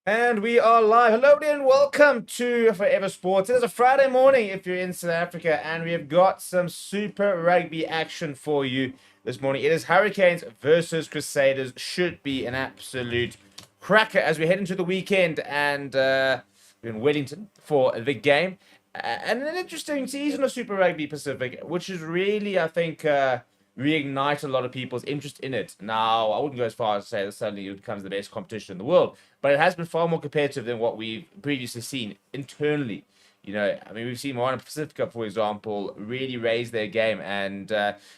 And we are live. Hello and welcome to Forever Sports. It is a Friday morning if you're in South Africa, and we have got some Super Rugby action for you this morning. It is Hurricanes versus Crusaders. Should be an absolute cracker as we head into the weekend, and we're in Wellington for the game. And an interesting season of Super Rugby Pacific, which is really, I think, reignite a lot of people's interest in it. Now, I wouldn't go as far as to say that suddenly it becomes the best competition in the world, but it has been far more competitive than what we've previously seen internally. I mean, we've seen Moana Pacifica, for example, really raise their game. And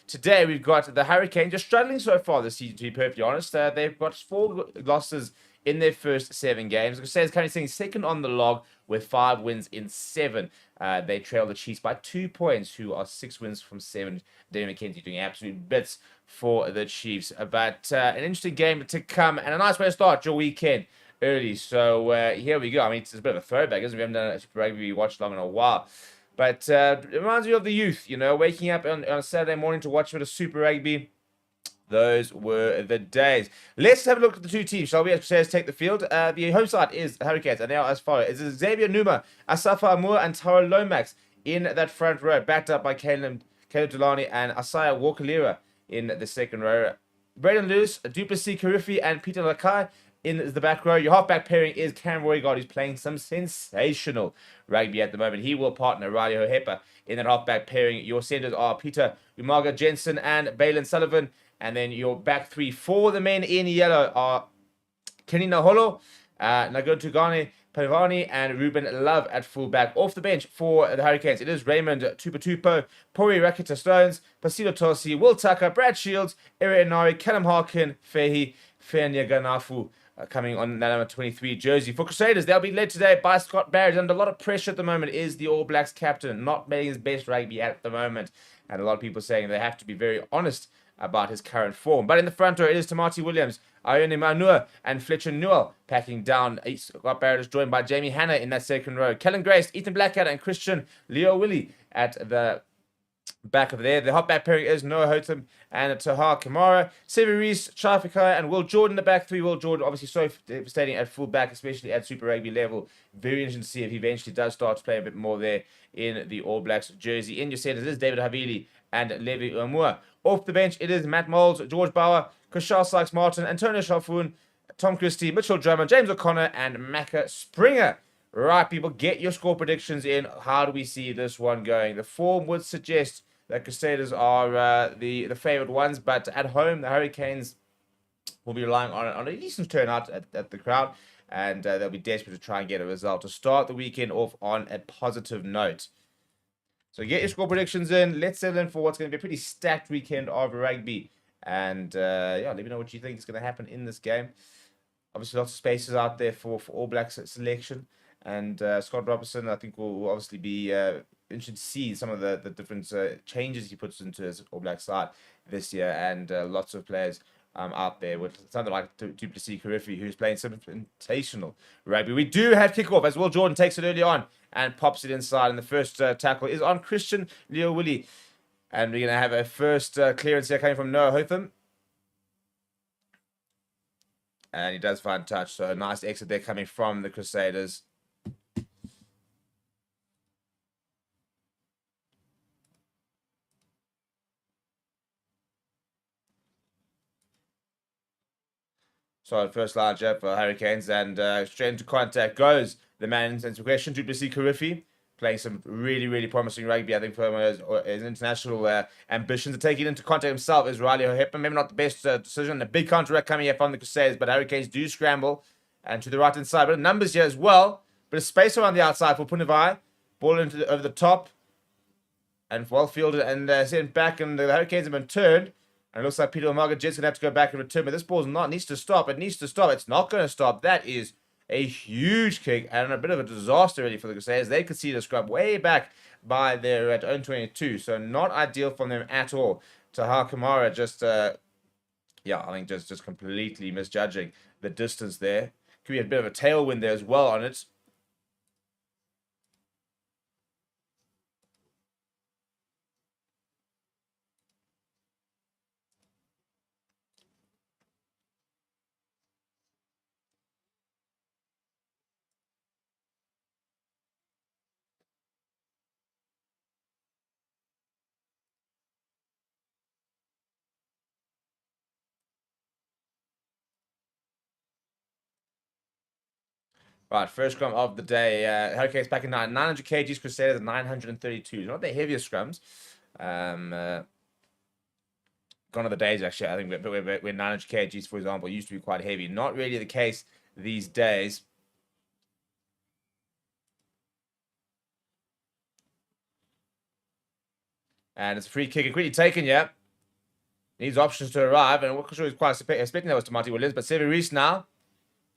today we've got the Hurricanes just struggling so far this season, to be perfectly honest. They've got 4 losses in their first 7 games. Crusaders currently sitting second on the log with 5 wins in 7. They trail the Chiefs by 2 points, who are 6 wins from 7. David McKenzie doing absolute bits for the Chiefs. But an interesting game to come and a nice way to start your weekend early. So here we go. I mean, it's a bit of a throwback, isn't it? We haven't done a Super Rugby watch long in a while. But it reminds me of the youth, waking up on a Saturday morning to watch a bit of Super Rugby. Those were the days. Let's have a look at the two teams, shall we? As Crusaders take the field. The home side is Hurricanes, and they are as follows. It's Xavier Numa, Asafa Amur, and Taro Lomax in that front row, backed up by Caleb Delani and Asaya Walkalira in the second row. Braden Lewis, Duplessis Currie, and Peter Lakai in the back row. Your halfback pairing is Cam Roygard, who's playing some sensational rugby at the moment. He will partner Riley Hohepa in that halfback pairing. Your centers are Peter Umaga Jensen and Balin Sullivan. And then your back three for the men in yellow are Kenny Naholo, Nagotugane Pavani, and Ruben Love at fullback. Off the bench for the Hurricanes, it is Raymond Tupatupo, Pori Rakita Stones, Pasito Tosi, Will Tucker, Brad Shields, Eri Inari, Callum Harkin, Fehi, Fenia Ganafu. Coming on that number 23 jersey. For Crusaders, they'll be led today by Scott Barrett. Under a lot of pressure at the moment is the All Blacks captain, not making his best rugby at the moment. And a lot of people saying they have to be very honest about his current form. But in the front row, it is Tamati Williams, Ione Manua, and Fletcher Newell packing down. Scott Barrett is joined by Jamie Hanna in that second row. Kellen Grace, Ethan Blackadder, and Christian Leo Willie at the back of there. The halfback pairing is Noah Hotham and Tahar Kamara. Sevi Reese, Shafikai, and Will Jordan the back three. Will Jordan obviously so devastating at full back, especially at Super Rugby level. Very interesting to see if he eventually does start to play a bit more there in the All Blacks jersey. In your centers is David Havili and Levi Umua. Off the bench, it is Matt Moles, George Bauer, Kushal Sykes-Martin, Antonio Shalfoon, Tom Christie, Mitchell Drummond, James O'Connor, and Macca Springer. Right, people, get your score predictions in. How do we see this one going? The form would suggest that Crusaders are the favourite ones, but at home, the Hurricanes will be relying on a decent turnout at the crowd, and they'll be desperate to try and get a result to start the weekend off on a positive note. So get your score predictions in. Let's settle in for what's going to be a pretty stacked weekend of rugby. And yeah, let me know what you think is going to happen in this game. Obviously, lots of spaces out there for All Blacks selection. And Scott Robertson, I think, will obviously be interested to see some of the different changes he puts into his All Black side this year. And lots of players out there with something like Duplessis Currie, who's playing some sensational rugby. We do have kickoff as Will Jordan takes it early on and pops it inside. And the first tackle is on Christian Leo Willie. And we're going to have a first clearance here coming from Noah Hotham. And he does find touch. So a nice exit there coming from the Crusaders. So first large up for Hurricanes, and straight into contact goes the man into question, Duplessis Currie, playing some really, really promising rugby. I think for his international ambitions to take it into contact himself is Riley Hohepa. Maybe not the best decision. A big counteract coming here from the Crusaders, but Hurricanes do scramble. And to the right hand side, but numbers here as well. But a space around the outside for Punivai. Ball over the top. And well fielded and sent back, and the Hurricanes have been turned. And it looks like Peter Umaga Jet's going to have to go back and return. But this ball needs to stop. It needs to stop. It's not going to stop. That is a huge kick and a bit of a disaster really for the Crusaders. They could see the scrub way back by their at own 22. So not ideal from them at all. Taha Kamara just, yeah, I think just completely misjudging the distance there. Could be a bit of a tailwind there as well on it. Right, first scrum of the day. Hurricanes back in 900 kgs, Crusaders at 932. Not the heaviest scrums. Gone are the days, actually. I think we're 900 kgs, for example, used to be quite heavy. Not really the case these days. And it's a free kick and quickly taken, yeah. Needs options to arrive, and we're sure he's quite expecting that was Tamati Williams, but Sevi Reese now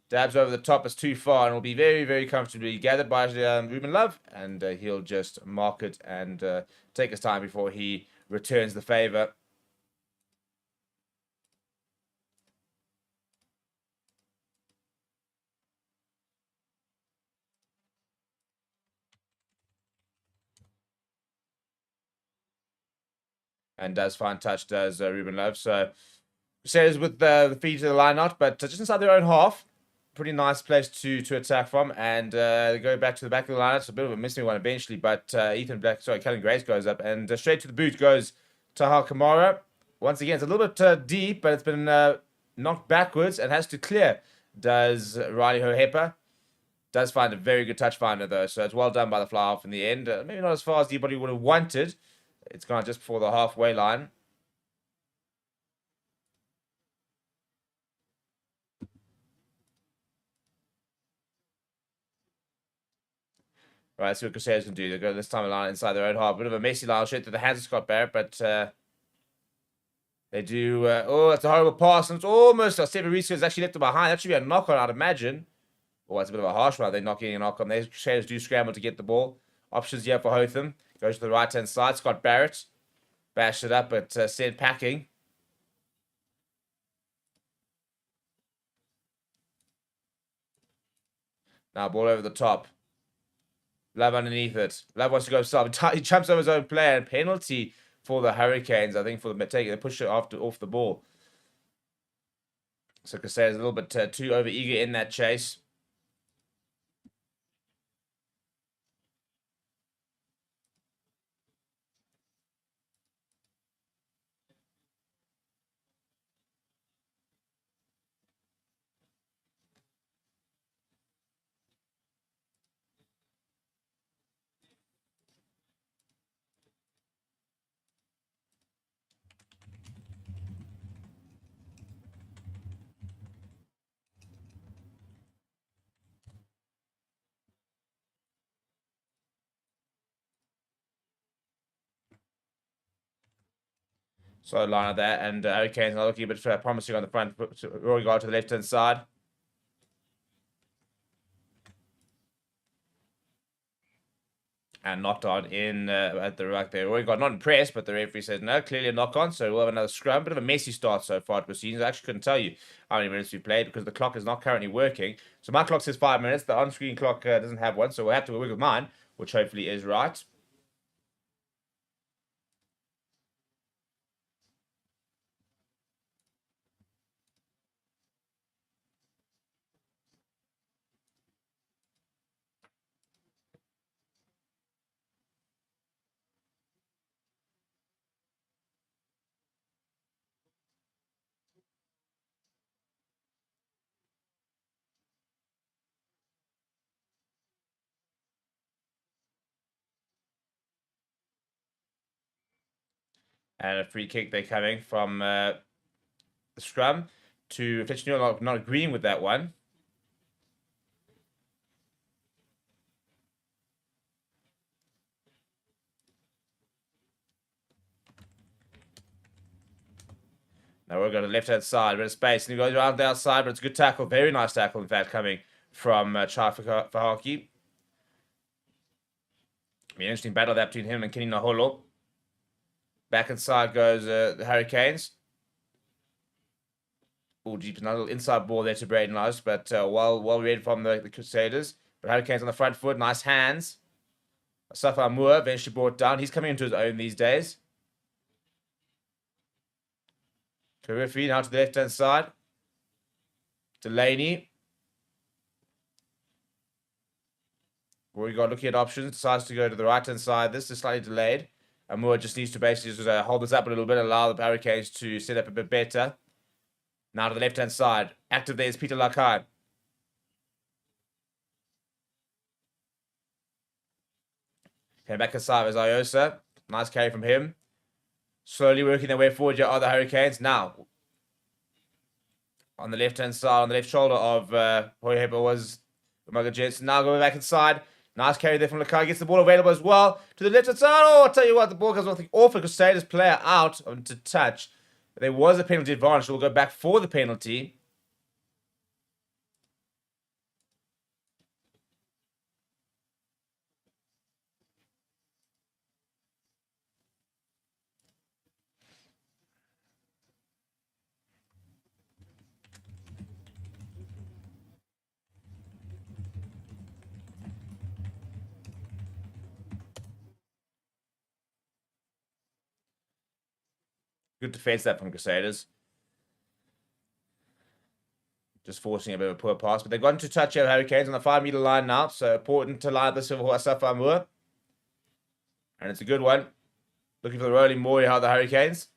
dabs over the top. It's too far, and will be very, very comfortably gathered by Ruben Love, and he'll just mark it and take his time before he returns the favor. And does find touch, does Ruben Love. So Crusaders with the feed to the line out, but just inside their own half. Pretty nice place to attack from, and they go back to the back of the line. It's a bit of a missing one eventually, but Kellen Grace goes up, and straight to the boot goes Taha Kamara. Once again, it's a little bit deep, but it's been knocked backwards and has to clear. Does Riley Hohepa. Does find a very good touch finder, though, so it's well done by the fly half in the end. Maybe not as far as anybody would have wanted. It's gone just before the halfway line. Right, see what Crusaders can do. They go this time line inside their own half. Bit of a messy line straight to the hands of Scott Barrett, but they do. Oh, it's a horrible pass, and it's almost. Stevie Reese has actually left it behind. That should be a knock on, I'd imagine. Oh, it's a bit of a harsh one. They're not getting a knock on. The Crusaders do scramble to get the ball. Options here for Hotham. Goes to the right hand side. Scott Barrett bashed it up, but sent packing. Now ball over the top. Love underneath it. Love wants to go himself. He jumps over his own player, and penalty for the Hurricanes, I think, for the taking. They push it off the ball. So Crusaders a little bit too over eager in that chase. So line of that, and Hurricanes are looking a bit promising on the front. Rory got to the left hand side. And knocked on in at the ruck there. Rory got not impressed, but the referee says no, clearly a knock on. So we'll have another scrum. Bit of a messy start so far at proceedings. I actually couldn't tell you how many minutes we played because the clock is not currently working. So my clock says 5 minutes. The on screen clock doesn't have one, so we'll have to work with mine, which hopefully is right. And a free kick they're coming from the scrum to Fletcher not agreeing with that one. Now we're going to the left-hand side, bit of space, and he goes around the outside, but it's a good tackle. Very nice tackle, in fact, coming from Chai Fahaki. Be an interesting battle there between him and Kenny Naholo. Back inside goes the Hurricanes. Oh, deep, another little inside ball there to Braden Lodge, but well read from the Crusaders. But Hurricanes on the front foot, nice hands. Safa Moore eventually brought down. He's coming into his own these days. Currie now to the left-hand side. Delaney. Rory got looking at options, decides to go to the right-hand side. This is slightly delayed. And Moore just needs to basically just hold this up a little bit, allow the Hurricanes to set up a bit better. Now to the left-hand side. Active there is Peter Lakai. Came back inside as Iosa. Nice carry from him. Slowly working their way forward here are the Hurricanes. Now, on the left-hand side, on the left shoulder of Hoyheba was Umaga Jensen. Now going back inside. Nice carry there from Lakai. Gets the ball available as well. To the left-hand side. Oh, I'll tell you what, the ball goes off the Crusaders player out to touch. There was a penalty advantage. So we'll go back for the penalty. Good defense that from Crusaders. Just forcing a bit of a poor pass. But they've gotten to touch out Hurricanes on the 5-meter line now. So important to line up this for Asafa Amur. And it's a good one. Looking for the rolling more how the Hurricanes.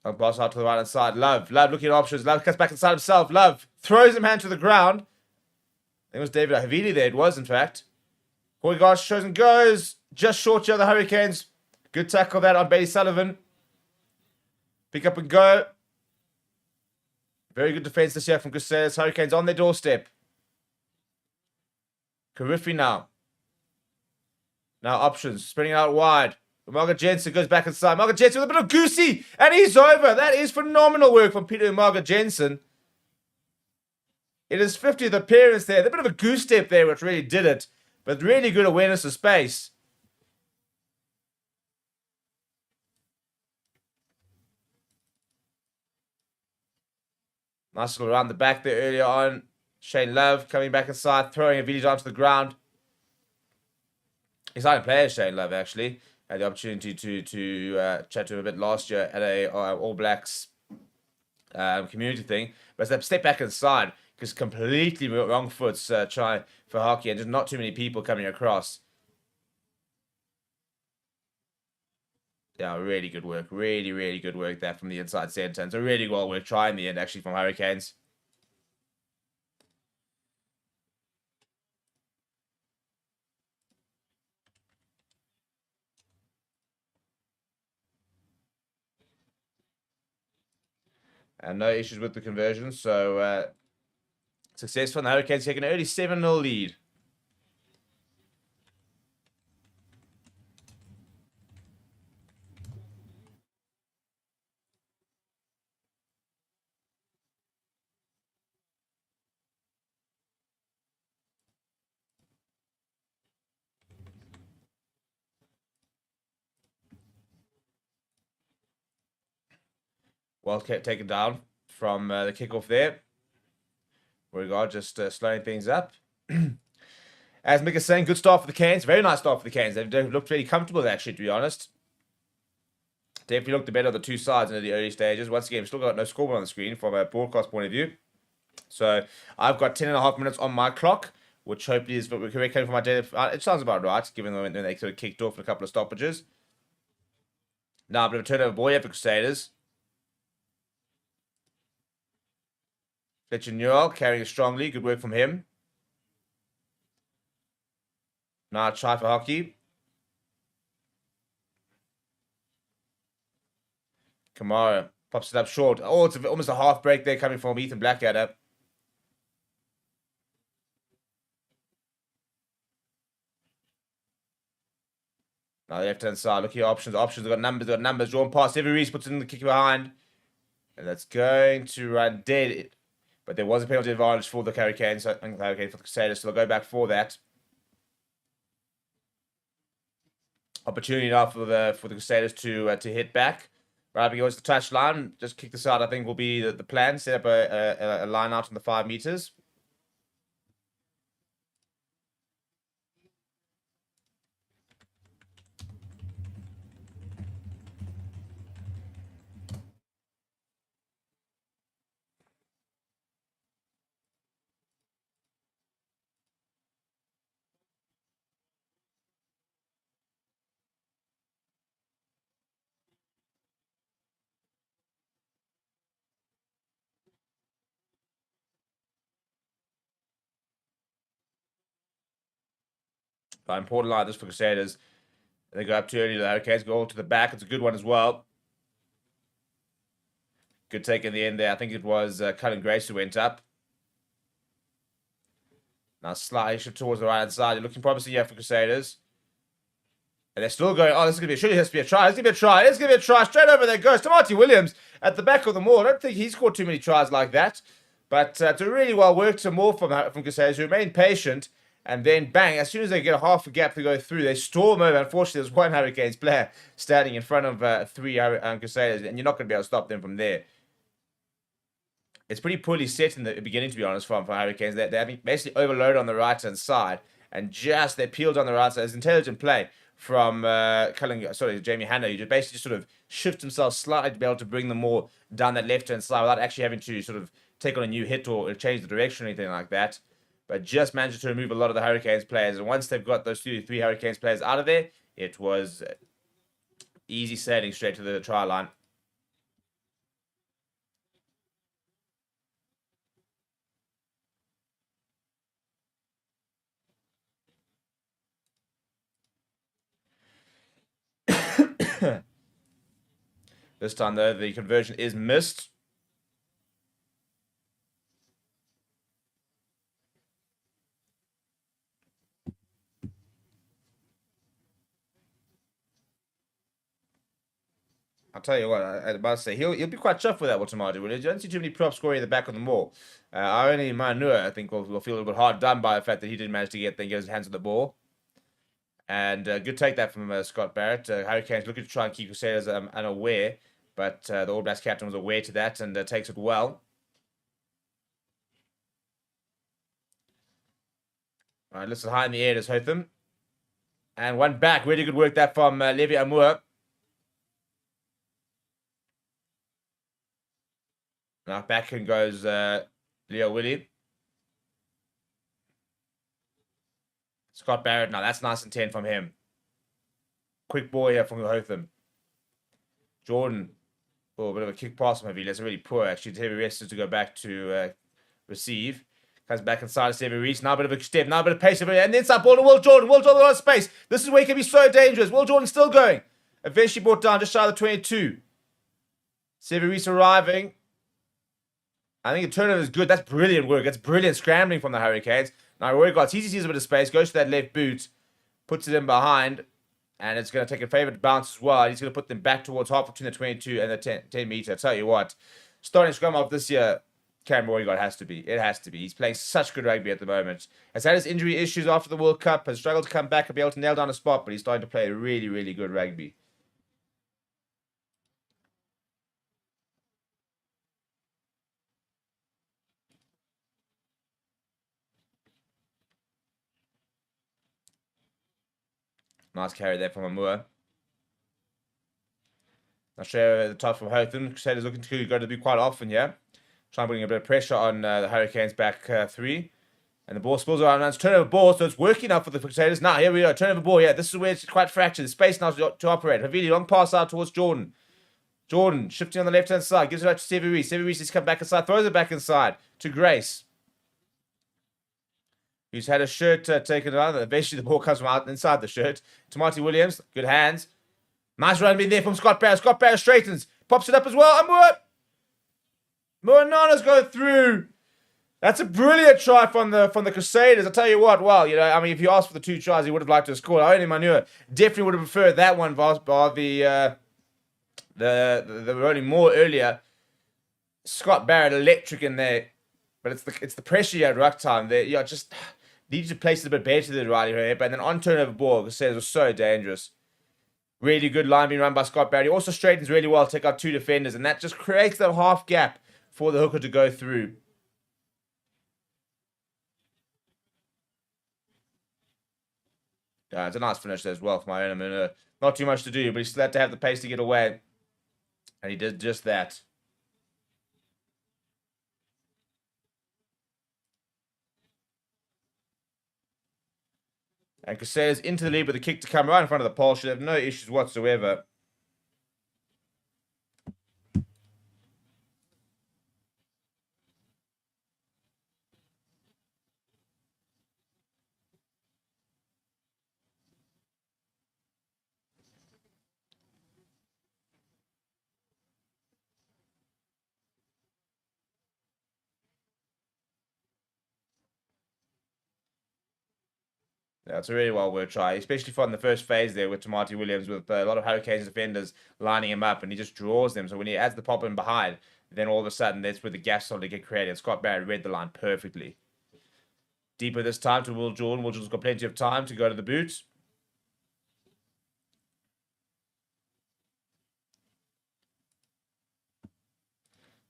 I'll pass out to the right hand side. Love looking at options. Love cuts back inside himself. Love throws him hand to the ground. I think it was David Havili there. It was, in fact. Hoygaard shows and goes. Just short here of the Hurricanes. Good tackle that on Bailey Sullivan. Pick up and go. Very good defense this year from Crusaders. Hurricanes on their doorstep. Currie now. Now options. Spreading out wide. Umaga Jensen goes back inside. Umaga Jensen with a bit of goosey. And he's over. That is phenomenal work from Peter Umaga Jensen. It is 50th appearance there. A bit of a goose step there, which really did it. But really good awareness of space. Nice little around the back there earlier on. Shane Love coming back inside, throwing a village onto the ground. Exciting player, Shane Love, actually. Had the opportunity to chat to him a bit last year at a All Blacks community thing. But that step back inside, because completely wrong foots try for hockey, and just not too many people coming across. Yeah, really good work. Really, really good work there from the inside centre. And it's a really well worth try in the end, actually, from Hurricanes. And no issues with the conversion. So, successful. And the Hurricanes take an early 7-0 lead. Well taken down from the kickoff there. Regard just slowing things up. As Mick is saying, good start for the Canes. Very nice start for the Canes. They've looked really comfortable, actually, to be honest. Definitely looked the better of the two sides in the early stages. Once again, we've still got no scoreboard on the screen from a broadcast point of view. So I've got 10.5 minutes on my clock, which hopefully is correct coming from my data. It sounds about right, given when they sort of kicked off in a couple of stoppages. Now, a bit of a turnover ball here for Crusaders. Fletcher Newell carrying it strongly. Good work from him. Now try for hockey. Kamara pops it up short. Oh, it's almost a half break there coming from Ethan Blackadder. Now the left-hand side. Look here, options. Options. They've got numbers. Drawn past. Every Reese puts it in the kick behind. And that's going to run dead. But there was a penalty advantage for the Hurricanes. So I think the Hurricanes for the Crusaders. So they'll go back for that. Opportunity now for the Crusaders to hit back. Right up against the touchline. Just kick this out, I think, will be the plan. Set up a line out on the 5 meters. But important line this for Crusaders. They go up too early. The Hurricanes go all to the back. It's a good one as well. Good take in the end there. I think it was Cullen Grace who went up. Now slightly shift towards the right-hand side. You're looking promising here for Crusaders. And they're still going, oh, this is going to be, surely has to be a try. It's going to be a try. It's going to be a try. Straight over there goes to Marty Williams at the back of the maul. I don't think he scored too many tries like that. But it's a really well worked some more from Crusaders, who remain patient. And then, bang, as soon as they get a half a gap to go through, they storm over. Unfortunately, there's one Hurricanes player standing in front of three Crusaders, and you're not going to be able to stop them from there. It's pretty poorly set in the beginning, to be honest, from Hurricanes. They're having basically overloaded on the right-hand side, and just they peeled on the right side. It's intelligent play from Jamie Hanna, who just basically sort of shift himself slightly to be able to bring them more down that left-hand side without actually having to sort of take on a new hit or change the direction or anything like that. But just managed to remove a lot of the Hurricanes players. And once they've got those three Hurricanes players out of there, it was easy sailing straight to the try line. This time, though, the conversion is missed. I'll tell you what, I was about to say, he'll be quite chuffed with that, Watamaji, will he? You don't see too many props scoring in the back of the maul. Only Manua, I think, will feel a little bit hard done by the fact that he didn't manage to get his hands on the ball. And good take that from Scott Barrett. Hurricanes looking to try and keep Crusaders unaware, but the All Blacks captain was aware to that and takes it well. All right, listen high in the air to Hotham. And one back. Really good work that from Levi Amour. Now back in goes Leo Willie. Scott Barrett. Now that's nice and 10 from him. Quick ball here from Hotham. Jordan. Oh, a bit of a kick pass from Heavy. That's really poor, actually. Heavy rested to go back to receive. Comes back inside of Stevie Reese. Now a bit of a step. Now a bit of pace. And the inside ball to Will Jordan. Will Jordan on space. This is where he can be so dangerous. Will Jordan still going. Eventually brought down just shy of the 22. Stevie Reese arriving. I think the turnover is good. That's brilliant work. That's brilliant scrambling from the Hurricanes. Now Roy Gotts, he sees a bit of space. Goes to that left boot. Puts it in behind. And it's going to take a favourite bounce as well. He's going to put them back towards half between the 22 and the 10 metre. I tell you what. Starting scrum off this year, Cameron Roygott has to be. It has to be. He's playing such good rugby at the moment. Has had his injury issues after the World Cup. Has struggled to come back and be able to nail down a spot. But he's starting to play really, really good rugby. Nice carry there from Amua. I'll show you the top from Hotham. Crusaders looking to go to be quite often here. Try and bring a bit of pressure on the Hurricanes back three. And the ball spills around. It's turnover ball, so it's working out for the Crusaders. Now, here we go. Turnover ball. Yeah, this is where it's quite fractured. The space now to operate. Havili, long pass out towards Jordan. Jordan shifting on the left-hand side. Gives it out to Stevie Reese. Stevie Reese has come back inside. Throws it back inside to Grace, who's had a shirt taken out. Eventually, the ball comes from out inside the shirt. To Marty Williams. Good hands. Nice run being there from Scott Barrett. Scott Barrett straightens. Pops it up as well. And Moanana's going through. That's a brilliant try from the Crusaders. I tell you what, well, you know, I mean, if you asked for the 2 tries, he would have liked to have scored. Only Manua definitely would have preferred that one, bar the rolling more earlier. Scott Barrett electric in there, but it's the pressure you had ruck time there. You just needed to place it a bit better than Riley here, but then on turnover ball, Crusaders was so dangerous. Really good line being run by Scott Barrett. He also straightens really well, take out 2 defenders, and that just creates that half gap for the hooker to go through. It's a nice finish there as well for my own. I mean, not too much to do, but he still had to have the pace to get away. And he did just that. And Crusaders into the lead with a kick to come right in front of the pole. Should have no issues whatsoever. Yeah, it's a really well worth try, especially from the first phase there with Tamati Williams, with a lot of Hurricanes defenders lining him up, and he just draws them. So when he adds the pop in behind, then all of a sudden that's where the gaps start to get created. Scott Barrett read the line perfectly. Deeper this time to Will Jordan. Will Jordan's got plenty of time to go to the boot.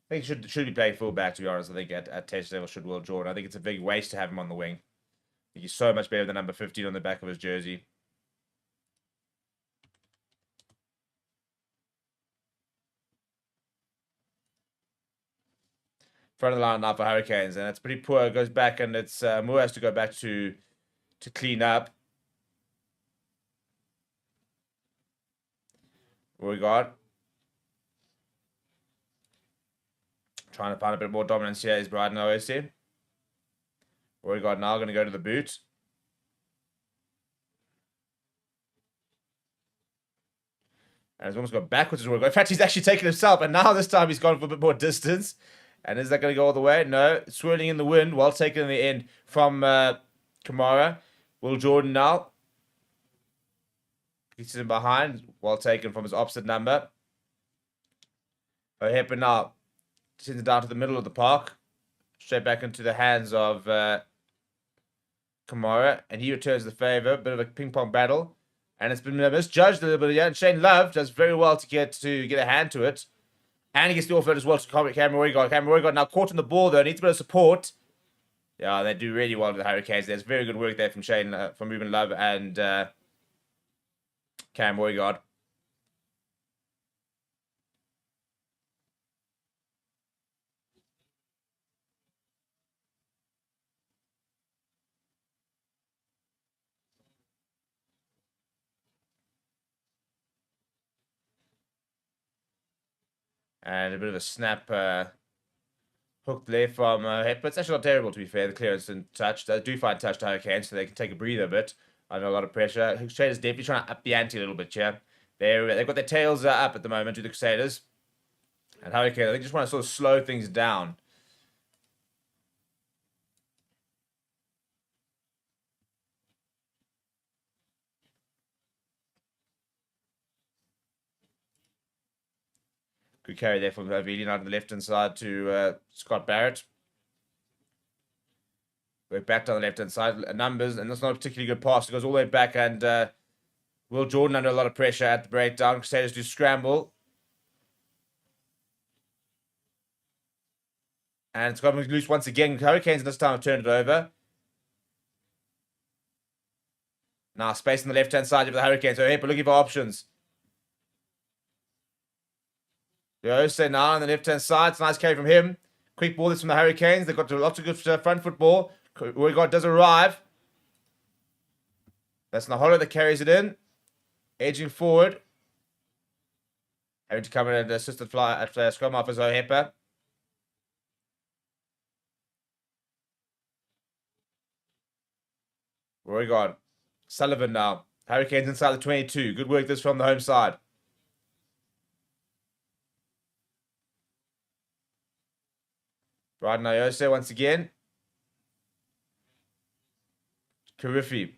I think he should be playing fullback, to be honest. I think at test level should Will Jordan. I think it's a big waste to have him on the wing. I think he's so much better than number 15 on the back of his jersey. Front of the line now for Hurricanes, and it's pretty poor. It goes back, and it's Moore has to go back to clean up. What we got? Trying to find a bit more dominance here is Bryden OSC. What we got now? Going to go to the boot. And he's almost gone backwards as well. In fact, he's actually taken himself, and now this time he's gone for a bit more distance. And is that going to go all the way? No. Swirling in the wind, well taken in the end from Kamara. Will Jordan now. He's in behind, well taken from his opposite number. O'Hepper now sends it down to the middle of the park. Straight back into the hands of Kamara. And he returns the favor. Bit of a ping-pong battle. And it's been misjudged a little bit. Yeah, and Shane Love does very well to get a hand to it. And he gets the offload as well to Cameron Roygaard. Cameron Roygaard now caught in the ball, though. Needs a bit of support. Yeah, they do really well with the Hurricanes. There's very good work there from Shane, from Ruben Love and Cam Roygaard. And a bit of a snap hooked there from Hep, but it's actually not terrible, to be fair. The clearance and touch. They do find touch to Hurricanes, so they can take a breather a bit under a lot of pressure. Crusaders definitely trying to up the ante a little bit, yeah. They've got their tails up at the moment to the Crusaders. And Hurricanes, I think, just want to sort of slow things down. Good carry there from Veline out on the left-hand side to Scott Barrett. We're back down the left-hand side. Numbers, and that's not a particularly good pass. It goes all the way back, and Will Jordan under a lot of pressure at the breakdown. Crusaders do scramble. And it's got loose once again. Hurricanes this time have turned it over. Now, space on the left-hand side of the Hurricanes. So, Hepper looking for options. Jose now on the left-hand side. It's a nice carry from him. Quick ball this from the Hurricanes. They've got lots of good front football. Roygaard does arrive. That's Naholo that carries it in. Edging forward. Having to come in and assist at scrum off as O'Hepper. Roygaard. Sullivan now. Hurricanes inside the 22. Good work this from the home side. Right now, Jose once again. Currie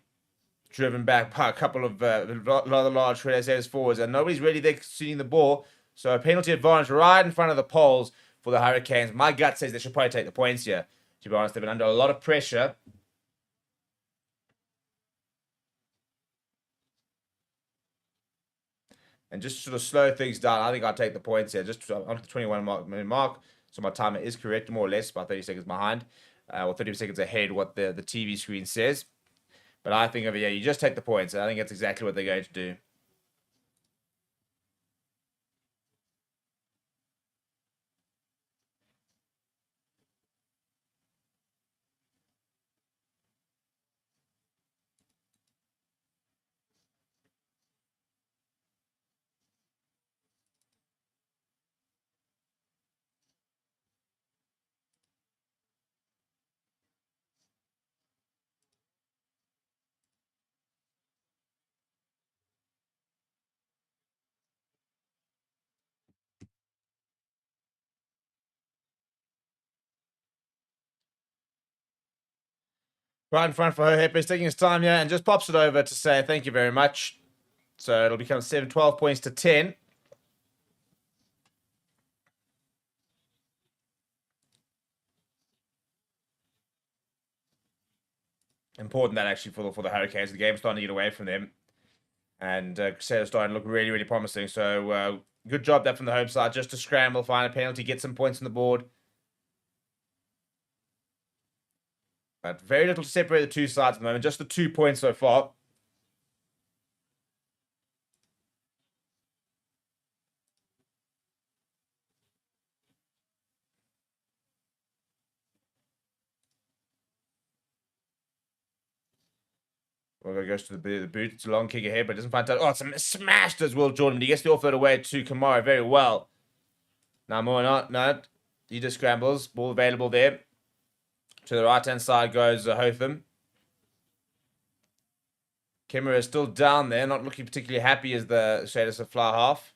driven back by a couple of rather large Crusaders forwards, and nobody's really there shooting the ball. So a penalty advantage right in front of the poles for the Hurricanes. My gut says they should probably take the points here. To be honest, they've been under a lot of pressure. And just sort of slow things down, I think I'll take the points here. Just on the 21-minute mark. So my timer is correct, more or less, about 30 seconds behind. Or 30 seconds ahead what the TV screen says. But I think, yeah, you just take the points. I think that's exactly what they're going to do. Right in front for her hip is taking his time here and just pops it over to say thank you very much. So it'll become 12 points to 10. Important that actually for the Hurricanes. The game's starting to get away from them. And Crusaders starting to look really, really promising. So good job there from the home side. Just to scramble, find a penalty, get some points on the board. But very little to separate the two sides at the moment. Just the 2 points so far. Well, goes to the boot. It's a long kick ahead, but doesn't find touch. Oh, it's smashed as Will Jordan. He gets the offload away to Kamara very well. Now more not. No. He just scrambles. Ball available there. To the right-hand side goes Hotham. Kimmerer is still down there, not looking particularly happy as the Crusaders fly half.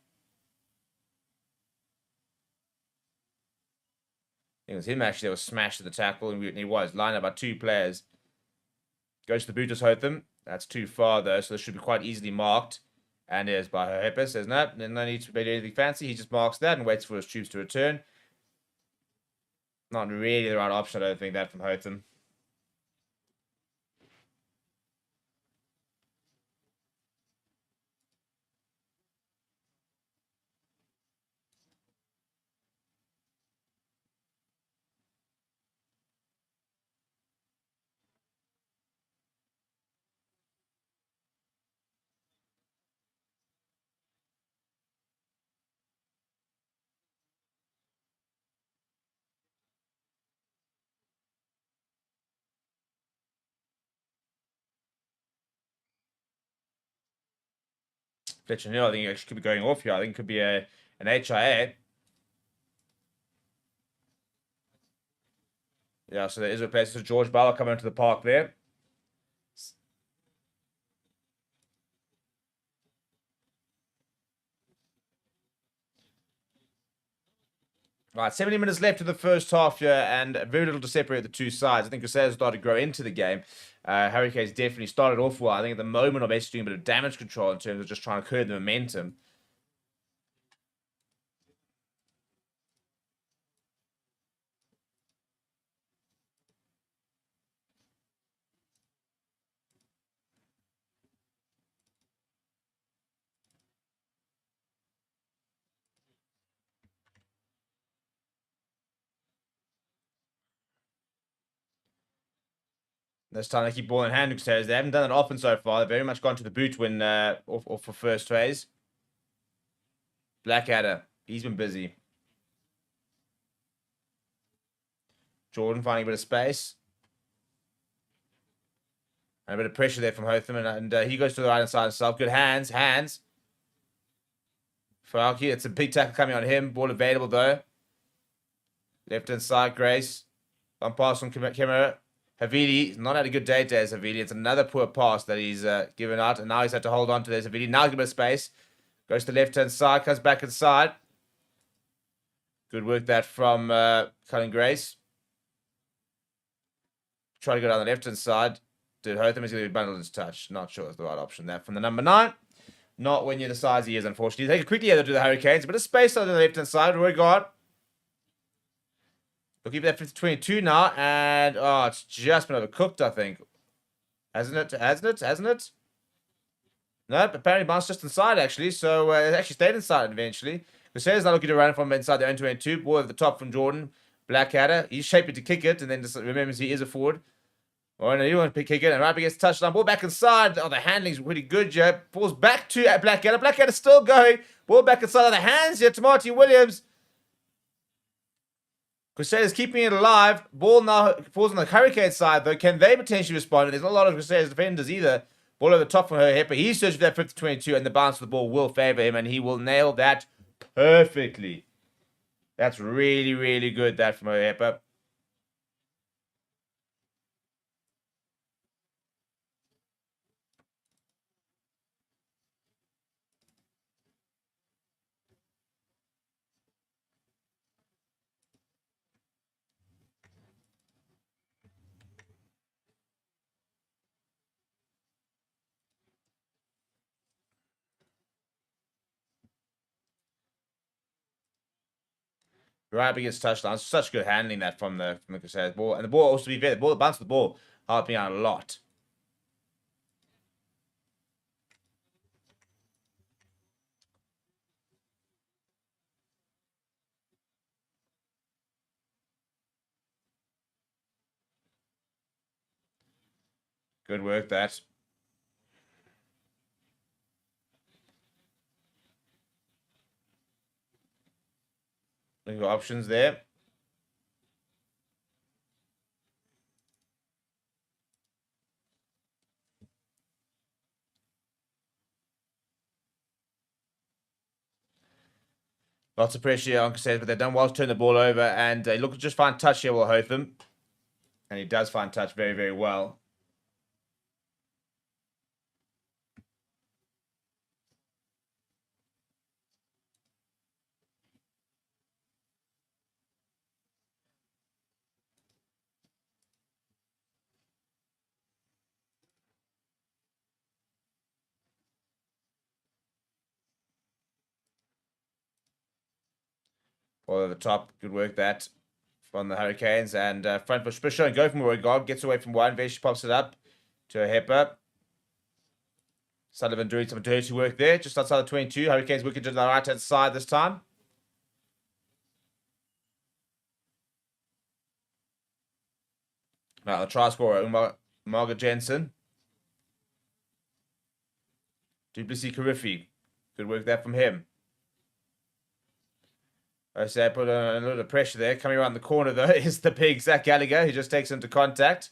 It was him actually that was smashed at the tackle, and he was lined up by 2 players. Goes to the boot as Hotham. That's too far though, so this should be quite easily marked. And is by Herpes. Says no need to do anything fancy. He just marks that and waits for his troops to return. Not really the right option, I don't think, that from Hotham. Fletcher Neal, I think he actually could be going off here. I think it could be an HIA. Yeah, so there is a place. So George Bauer coming into the park there. Right, 70 minutes left of the first half here, and very little to separate the two sides. I think Crusaders started to grow into the game. Hurricanes definitely started off well. I think at the moment of basically doing a bit of damage control in terms of just trying to curb the momentum. This time they keep ball in hand, Crusaders. They haven't done it often so far. They've very much gone to the boot when off for first phase. Blackadder, he's been busy. Jordan finding a bit of space. And a bit of pressure there from Hotham. And he goes to the right hand side himself. Good hands. Falki, it's a big tackle coming on him. Ball available though. Left hand side, Grace. On pass from Kimmerer. Havili, he's not had a good day today as Havili. It's another poor pass that he's given out. And now he's had to hold on to this. Havili now gives a bit of space. Goes to the left hand side. Comes back inside. Good work that from Cullen Grace. Try to go down the left hand side. Did Hotham is going to be bundled his touch. Not sure it's the right option there from the number 9. Not when you're the size he is, unfortunately. Take it quickly here to the Hurricanes. But a space on the left hand side. Roy God. We'll keep that 50-22 now. And, oh, it's just been overcooked, I think. Hasn't it? Nope, apparently bounced just inside, actually. So, it actually stayed inside eventually. Crusaders now looking to run from inside their own 22. Ball at the top from Jordan. Blackadder. He's shaping to kick it. And then just remembers he is a forward. Oh, no, you want to kick it. And right against touchdown. Ball back inside. Oh, the handling's really good, Joe. Ball's back to Blackadder. Blackadder's still going. Ball back inside of the hands here to Marty Williams. Crusaders keeping it alive. Ball now falls on the Hurricane side, though. Can they potentially respond? There's not a lot of Crusaders defenders either. Ball over the top from her hip, but he's searching for that 50-22, and the bounce of the ball will favor him, and he will nail that perfectly. That's really, really good, that from her hip. right up against touchdown. Such good handling that from the Crusaders ball. And the ball also, to be fair, the bounce of the ball helping out a lot. Good work, that. Looking for options there. Lots of pressure here on Crusaders, but they've done well to turn the ball over, and he looked to just find touch here, Will Hotham. And he does find touch very, very well. Ball over the top. Good work, that. From the Hurricanes. And front push pressure and go from Oregog. Gets away from one. Vesh pops it up to a Hepper. Sullivan doing some dirty work there. Just outside the 22. Hurricanes working to the right-hand side this time. Now the try scorer, Margaret Jensen. Duplessis Currie. Good work there from him. I say I put a little of pressure there. Coming around the corner, though, is the big Zach Gallagher, who just takes into contact.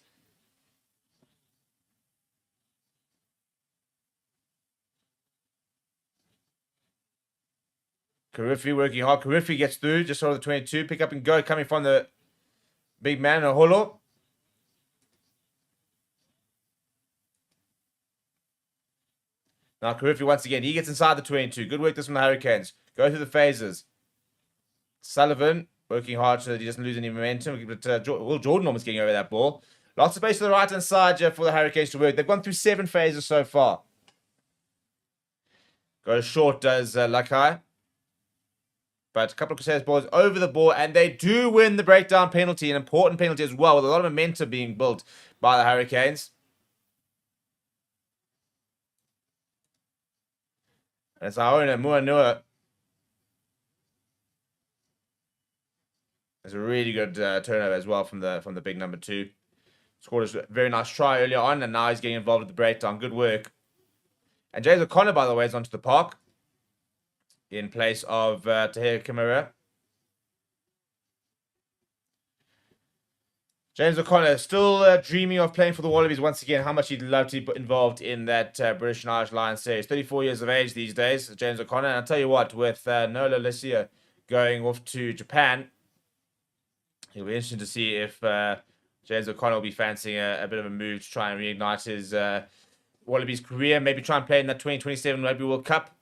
Currie working hard. Currie gets through, just over the 22. Pick up and go, coming from the big man, Holo. Now Currie once again, he gets inside the 22. Good work this from the Hurricanes. Go through the phases. Sullivan working hard so that he doesn't lose any momentum. But Will Jordan almost getting over that ball. Lots of space to the right-hand side for the Hurricanes to work. They've gone through 7 phases so far. Goes short, does Lakai. But a couple of Crusaders balls over the ball, and they do win the breakdown penalty, an important penalty as well, with a lot of momentum being built by the Hurricanes. And it's our owner, Muanua. It's a really good turnover as well from the big number 2. Scored a very nice try earlier on, and now he's getting involved with the breakdown. Good work. And James O'Connor, by the way, is onto the park in place of Tahir Kimura. James O'Connor still dreaming of playing for the Wallabies once again. How much he'd love to be involved in that British and Irish Lions series. 34 years of age these days, James O'Connor. And I'll tell you what, with Nola Licia going off to Japan, it'll be interesting to see if James O'Connor will be fancying a bit of a move to try and reignite his Wallabies career. Maybe try and play in that 2027 Rugby World Cup.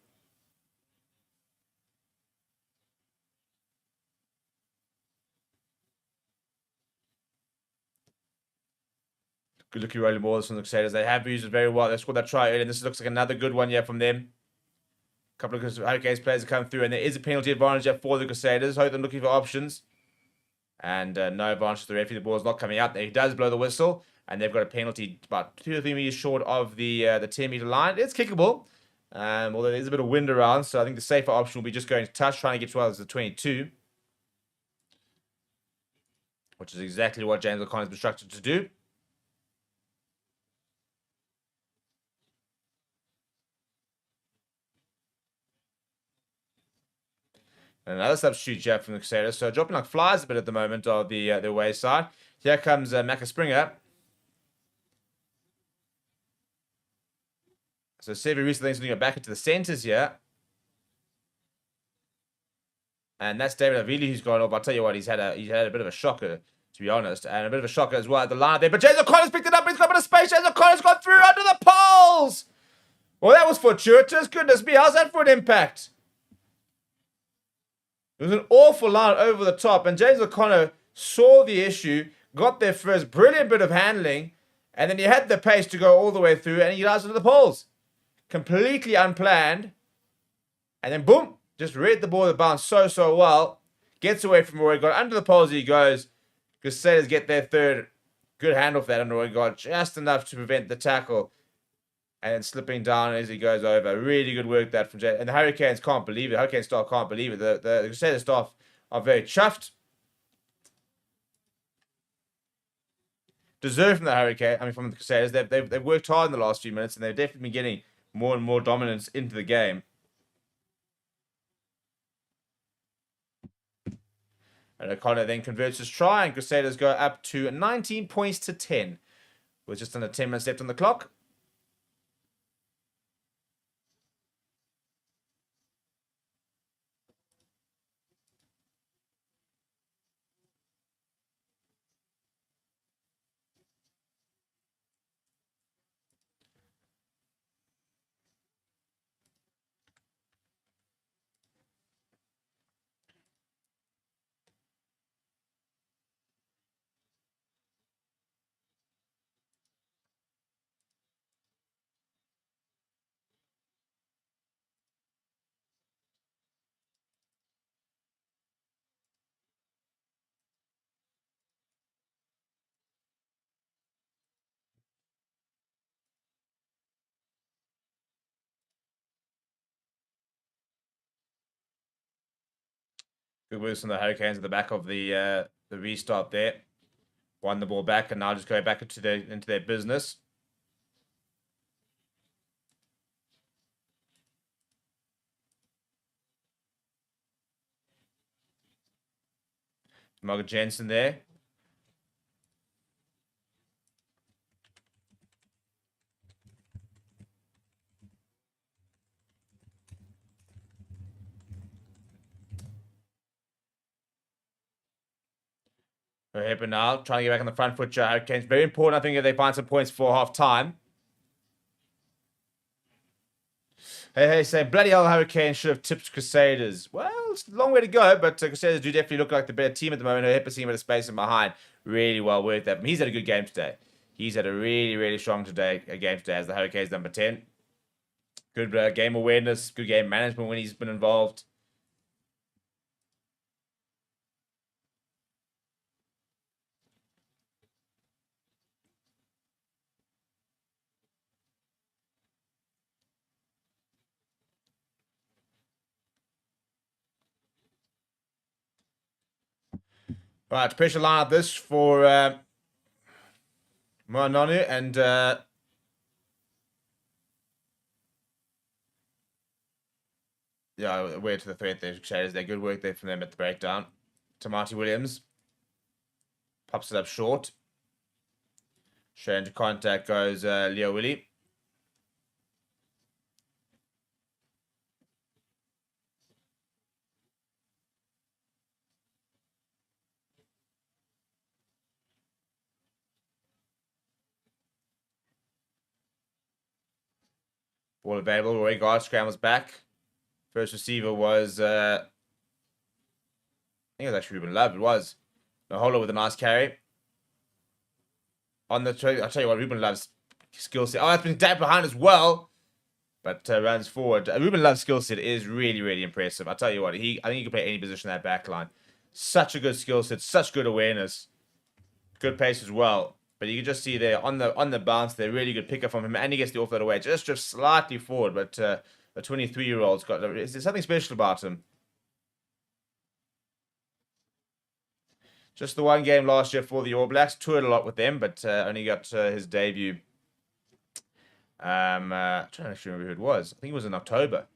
Good looking rolling balls from the Crusaders. They have used it very well. They scored that try early, and this looks like another good one here from them. A couple of Hurricanes players have come through, and there is a penalty advantage here for the Crusaders. Hope they're looking for options. And no advantage to the referee. The ball is not coming out. He does blow the whistle, and they've got a penalty about 2 or 3 meters short of the 10-meter line. It's kickable, although there's a bit of wind around, so I think the safer option will be just going to touch, trying to get towards the 22, which is exactly what James O'Connor has been instructed to do. And another substitute here from the Crusaders. So dropping like flies a bit at the moment of the away side. Here comes Macca Springer. So Sevi recently going to go back into the centres here. And that's David Avili who's gone off. I'll tell you what, he's had a bit of a shocker, to be honest. And a bit of a shocker as well at the line there. But James O'Connor's picked it up. He's got a bit of space. James O'Connor's gone through under the poles. Well, that was fortuitous. Goodness me, how's that for an impact? It was an awful line over the top, and James O'Connor saw the issue, got there first, brilliant bit of handling, and then he had the pace to go all the way through, and he dives into the poles. Completely unplanned, and then boom, just read the ball that bounced so well. Gets away from Oregon. Under the poles he goes. Crusaders get their third. Good handle for that under Oregon. Just enough to prevent the tackle. And then slipping down as he goes over. Really good work that from Jay. And the Hurricanes can't believe it. Hurricane staff can't believe it. The Crusader staff are very chuffed. Deserved from from the Crusaders. They've worked hard in the last few minutes, and they've definitely been getting more and more dominance into the game. And O'Connor then converts his try, and Crusaders go up to 19 points to 10. With just under 10 minutes left on the clock. Good moves from the Hurricanes at the back of the restart there. Won the ball back, and now just go back into their business. Margaret Jensen there. Hipper now trying to get back on the front foot. Hurricanes very important. I think if they find some points for half time. Hey, say bloody hell, Hurricanes should have tipped Crusaders. Well, it's a long way to go, but Crusaders do definitely look like the better team at the moment. Hipper seeing a bit of space in behind. Really well worth that. He's had a good game today. He's had a really, really strong game today as the Hurricanes number 10. Good game awareness, good game management when he's been involved. Right, pressure line up this for Moanonu and yeah, way to the threat there, Shaders. They're good work there from them at the breakdown. Tamati Williams pops it up short. Straight into contact goes youe. Ball available. Roy Guard scrambles back. First receiver was, I think it was actually Ruben Love. It was. Nohola with a nice carry. On the I'll tell you what, Ruben Love's skill set. Oh, that's been dabbed behind as well. But runs forward. Ruben Love's skill set is really, really impressive. I'll tell you what, I think he can play any position in that back line. Such a good skill set, such good awareness. Good pace as well. But you can just see there on the bounce, they're really good pick up from him, and he gets the offload away. Just drifts slightly forward, but a 23-year-old's got. There's something special about him. Just the one game last year for the All Blacks. Toured a lot with them, but only got his debut. I'm trying to actually remember who it was. I think it was in October.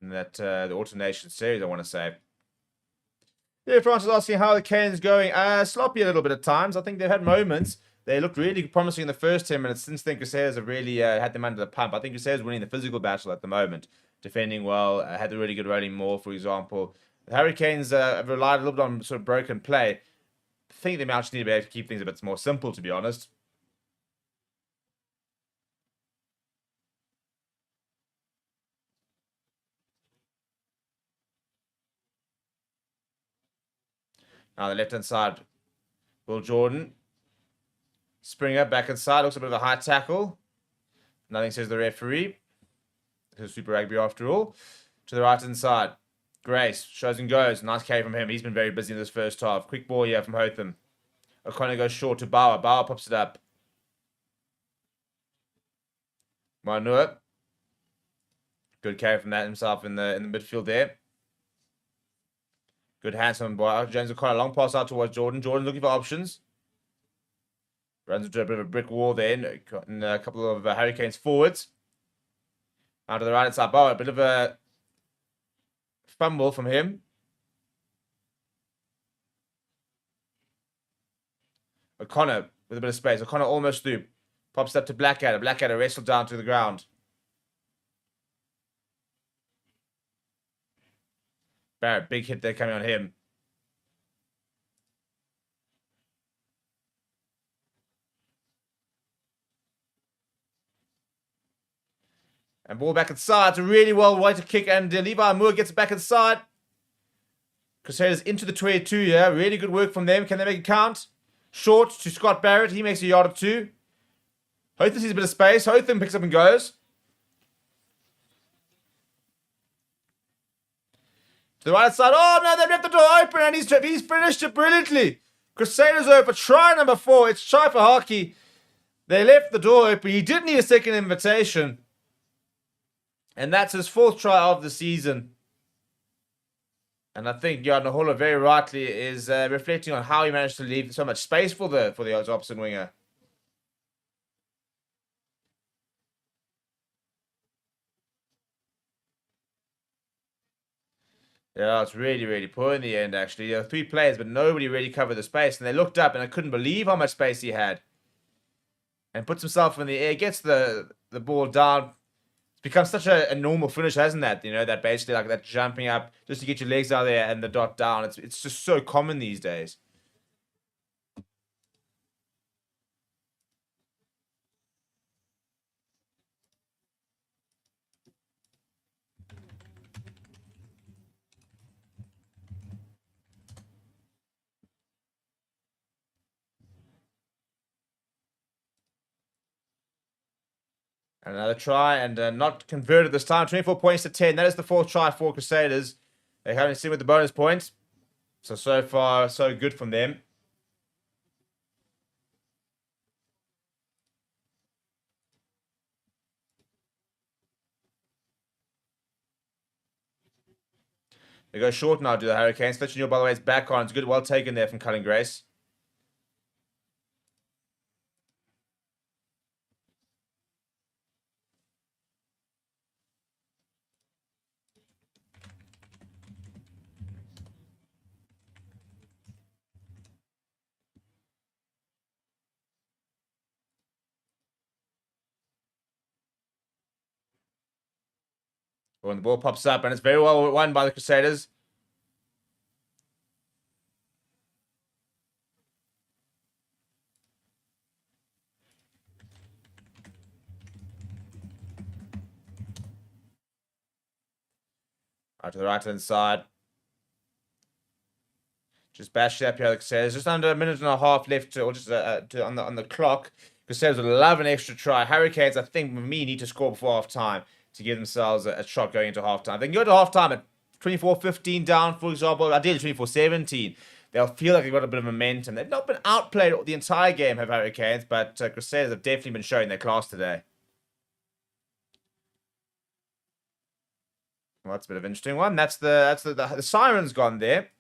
In that the Alternation series, I want to say. Yeah, France is asking how the Canes going. Sloppy a little bit at times. I think they've had moments. They looked really promising in the first 10 minutes. Since then, Crusaders have really had them under the pump. I think Crusaders winning the physical battle at the moment. Defending well. Had a really good rolling maul, for example. The Hurricanes have relied a little bit on sort of broken play. I think they might just need to be able to keep things a bit more simple, to be honest. Now the left-hand side, Will Jordan. Springer back inside. Looks a bit of a high tackle. Nothing says the referee. This is Super Rugby after all. To the right-hand side. Grace shows and goes. Nice carry from him. He's been very busy in this first half. Quick ball here from Hotham. O'Connor goes short to Bauer. Bauer pops it up. Manua. Good carry from that himself in the midfield there. Good hands from James O'Connor. Long pass out towards Jordan. Jordan looking for options. Runs into a bit of a brick wall there. And a couple of Hurricanes forwards. Out to the right side. Bauer. A bit of a fumble from him. O'Connor with a bit of space. O'Connor almost through. Pops up to Blackadder. Blackadder wrestled down to the ground. Barrett, big hit there coming on him. And ball back inside. It's a really well-weighted kick. And Levi Moore gets it back inside. Crusaders into the 22 here. Really good work from them. Can they make it count? Short to Scott Barrett. He makes a yard or two. Hotham sees a bit of space. Hotham picks up and goes. To the right side. Oh, no, they've left the door open. And he's finished it brilliantly. Crusaders over. Try number 4. It's try for hockey. They left the door open. He did need a second invitation. And that's his 4th try of the season. And I think Jan Nahola very rightly is reflecting on how he managed to leave so much space for the opposite winger. Yeah, it's really, really poor in the end, actually. There were 3 players, but nobody really covered the space. And they looked up, and I couldn't believe how much space he had. And puts himself in the air, gets the ball down. It's become such a normal finish, hasn't that? You know, that basically like that jumping up just to get your legs out there and the dot down. It's just so common these days. Another try and not converted this time. 24 points to 10. That is the 4th try for Crusaders. They haven't seen with the bonus points. So far, so good from them. They go short now, do the Hurricanes. Fletcher, by the way, is back on. It's good, well taken there from Cullen Grace. When the ball pops up, and it's very well won by the Crusaders. Out to the right-hand side. Just bash it up here, the Crusaders. Just under a minute and a half left, or just on the clock. Crusaders would love an extra try. Hurricanes, I think, for me, need to score before half-time to give themselves a shot going into half-time. They can go to half-time at 24-15 down, for example. Ideally 24-17. They'll feel like they've got a bit of momentum. They've not been outplayed the entire game, have Hurricanes, but Crusaders have definitely been showing their class today. Well, that's a bit of an interesting one. That's the siren's gone there,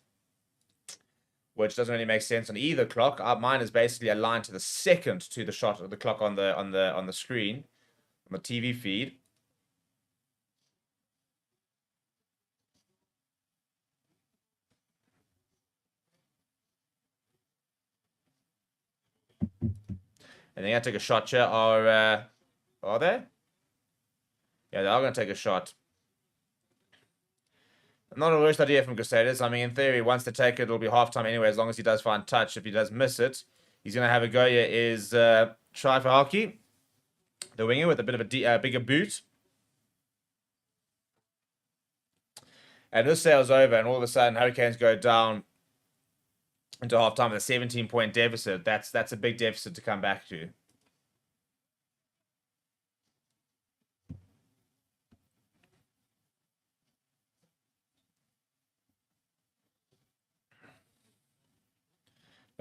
which doesn't really make sense on either clock. Mine is basically aligned to the second to the shot of the clock on the screen, on the TV feed. And they're going to take a shot here. Are they? Yeah, they are going to take a shot. Not a worst idea from Crusaders. I mean, in theory, once they take it, it'll be halftime anyway, as long as he does find touch. If he does miss it, he's going to have a go here is try for hockey. The winger with a bit of a bigger boot. And this sails over, and all of a sudden, Hurricanes go down into halftime with a 17-point deficit. That's a big deficit to come back to.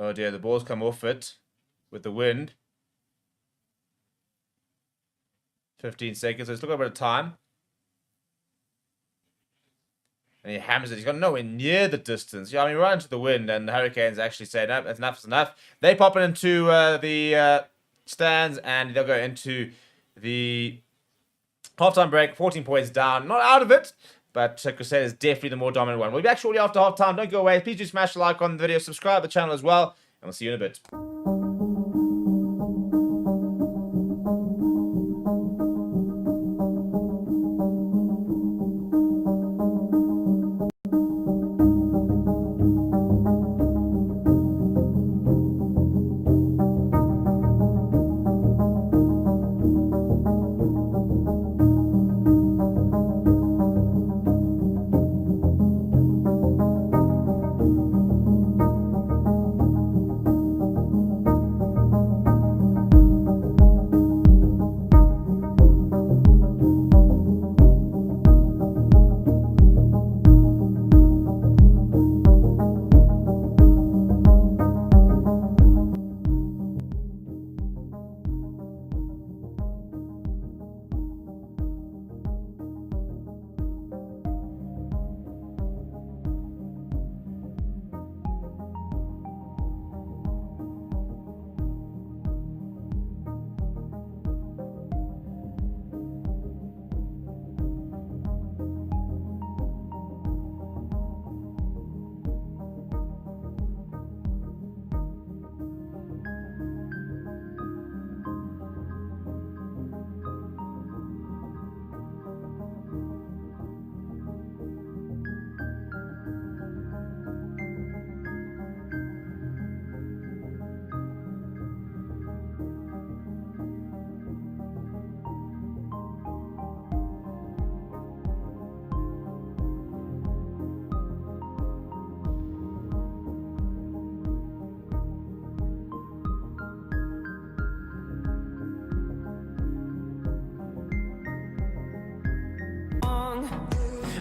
Oh dear, the ball's come off it with the wind. 15 seconds. Let's look over the time. And he hammers it. He's got nowhere near the distance. Yeah, I mean, right into the wind. And the Hurricanes actually say, no, that's enough, it's enough. They pop it into the stands. And they'll go into the halftime break. 14 points down. Not out of it. But Crusaders definitely the more dominant one. We'll be back shortly after halftime. Don't go away. Please do smash the like on the video. Subscribe to the channel as well. And we'll see you in a bit.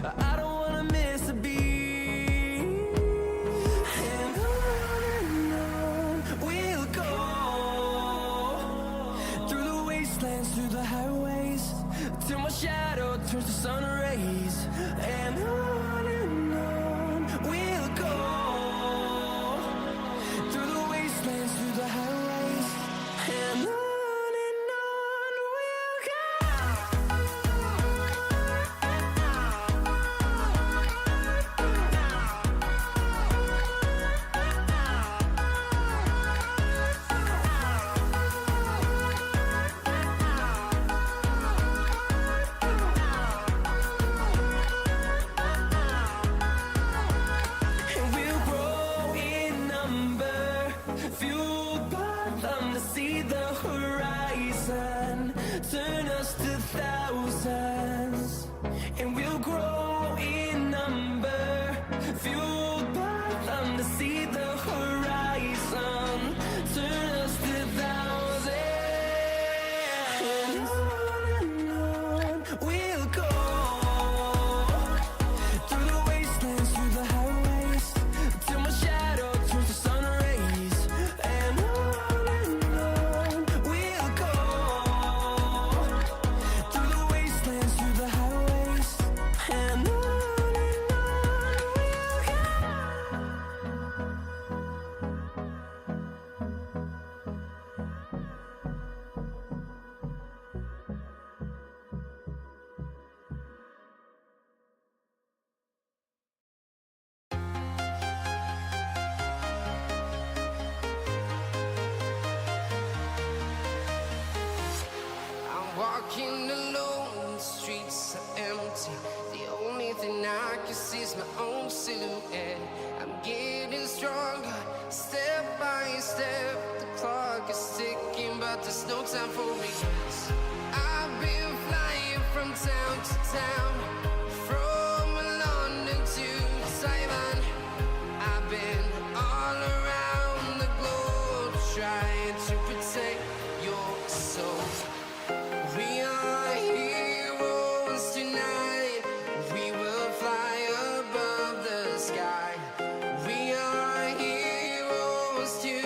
I don't wanna miss a beat, and on we'll go through the wastelands, through the highways, till my shadow turns to sun rays, and on we'll go through the wastelands, through the highways, and on we'll go. And we'll grow in number, fueled by them to see the horizon, turn us to thousands. And we'll grow in number, fueled by them to see the horizon, turn us to thousands. And on we'll go through the wastelands, through the highways, till my shadow turns to sun rays, and on we'll go through the wastelands, through the highways, and on we'll go. I'm walking alone, the streets are empty. The only thing I can see is my own silhouette. I'm getting stronger, step by step. The clock is ticking, but there's no time for regrets. I've been flying from town to town, from London to Taiwan. I've been all around the globe, trying to protect your soul. We are heroes tonight. We will fly above the sky. We are heroes tonight.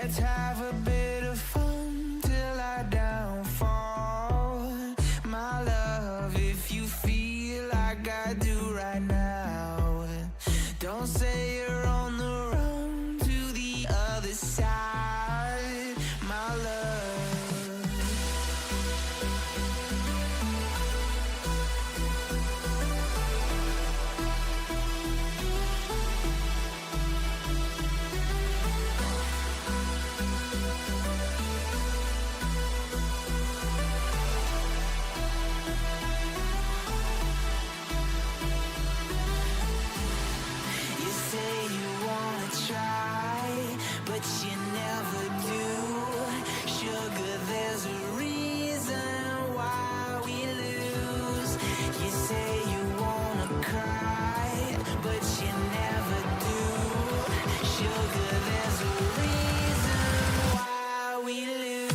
Let's have a bit of fun till I downfall. My love, if you feel like I do right now, don't say you're on the run to the other side, my love. But you never do. Sugar, there's a reason why we lose. You say you wanna cry, but you never do. Sugar, there's a reason why we lose.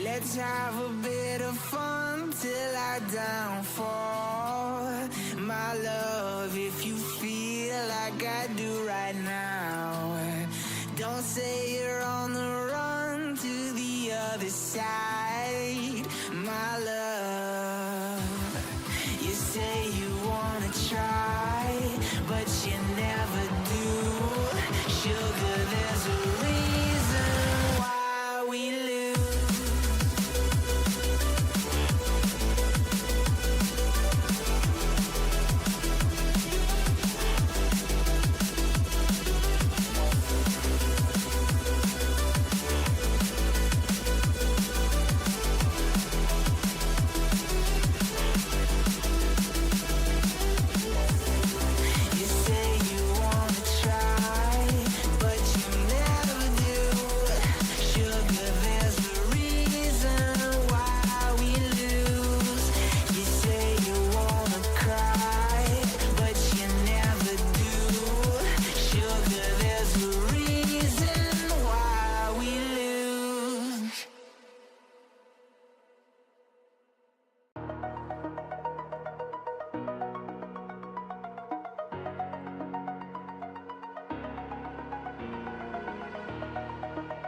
Let's have a bit of fun till I downfall. My love, if you feel like I do right now, don't say you're on the run to the other side, my love. You say you wanna try, but you never do. Sugar, there's a reason why we lose.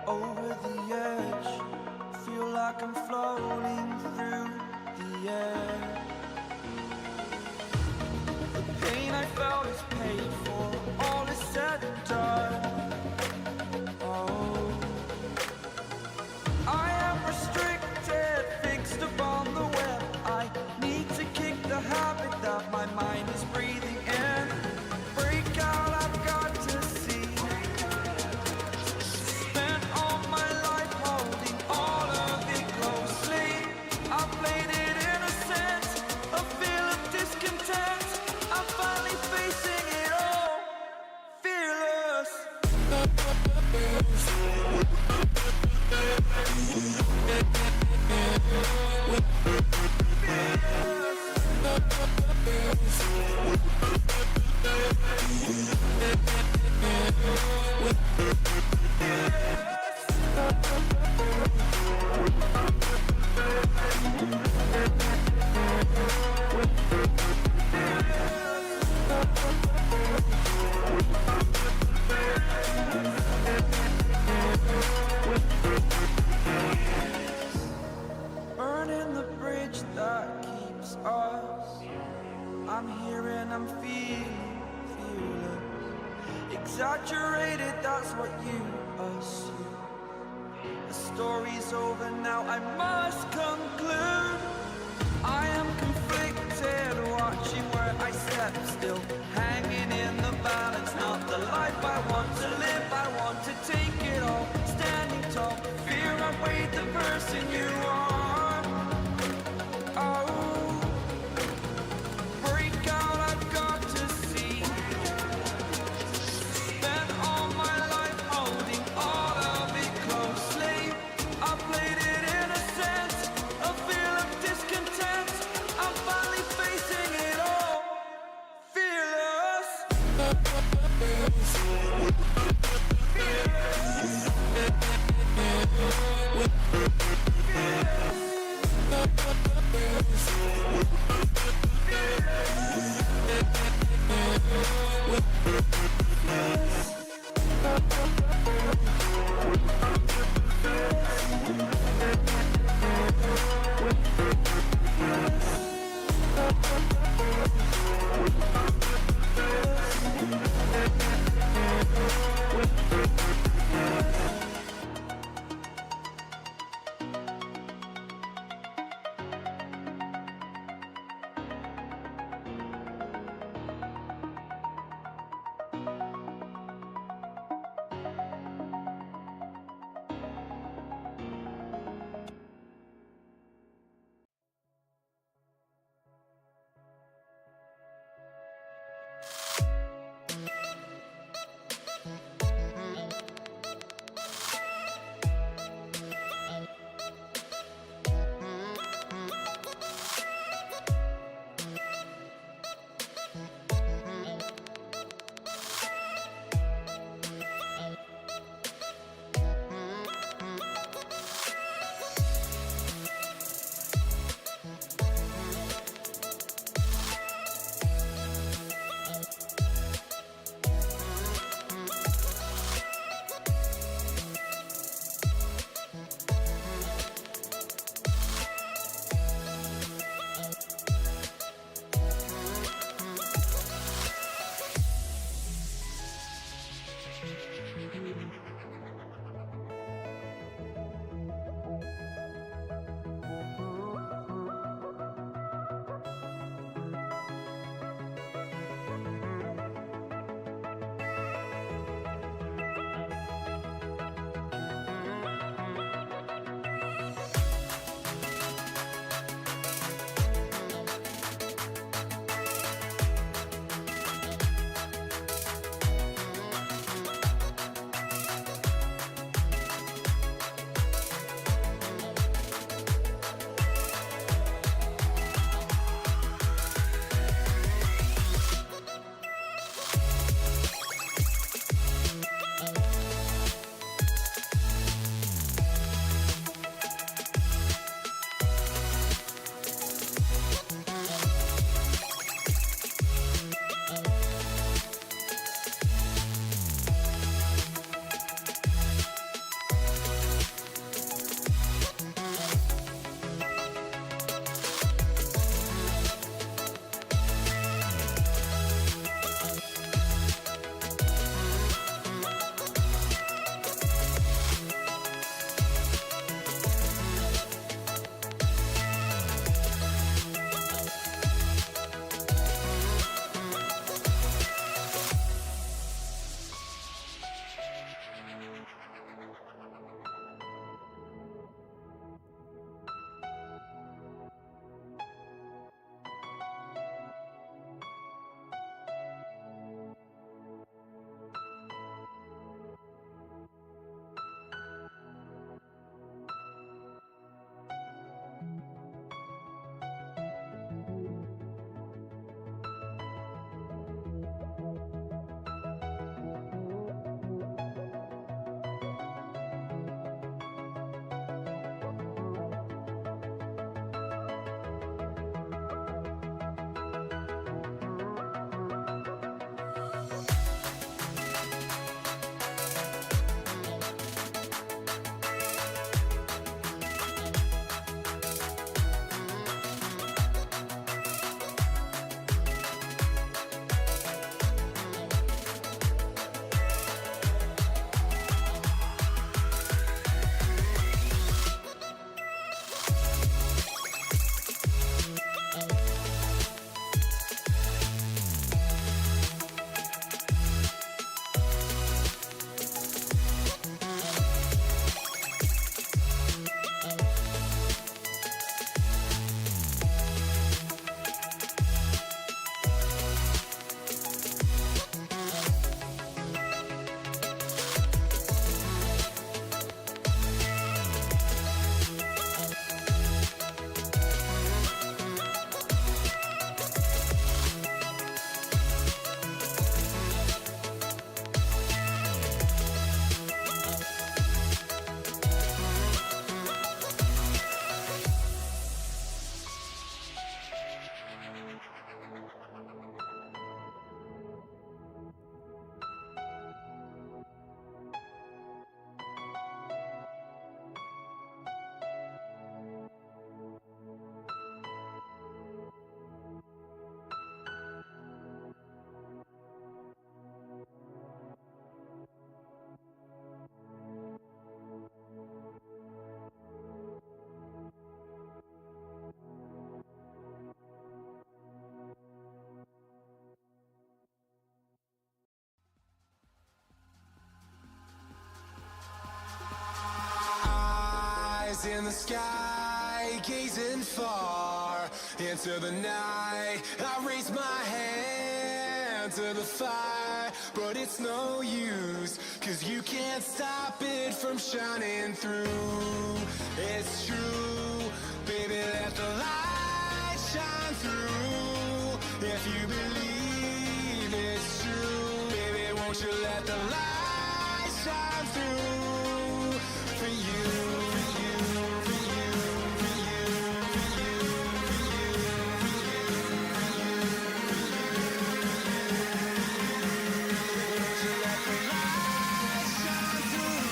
Over the edge, feel like I'm floating through the air. The pain I felt is paid for, all is said and done. Oh, I am restricted, fixed upon the web. I need to kick the habit that my mind is breathing in. Break out, I've got to see. Burning the bridge that keeps us. I'm here and I'm fearless. Exaggerated, that's what you assume. The story's over now, I must conclude. I am conflicted, watching where I step still, hanging in the balance. Not the life I want to live, I Eyes in the sky, gazing far into the night. I raise my hand to the fire, but it's no use, 'cause you can't stop it from shining through. It's true, baby, let the light shine through. If you believe it's true, baby, won't you let the light shine through for you, for you, for you, for you, for you, for you, for you, for you, won't you let the light shine through?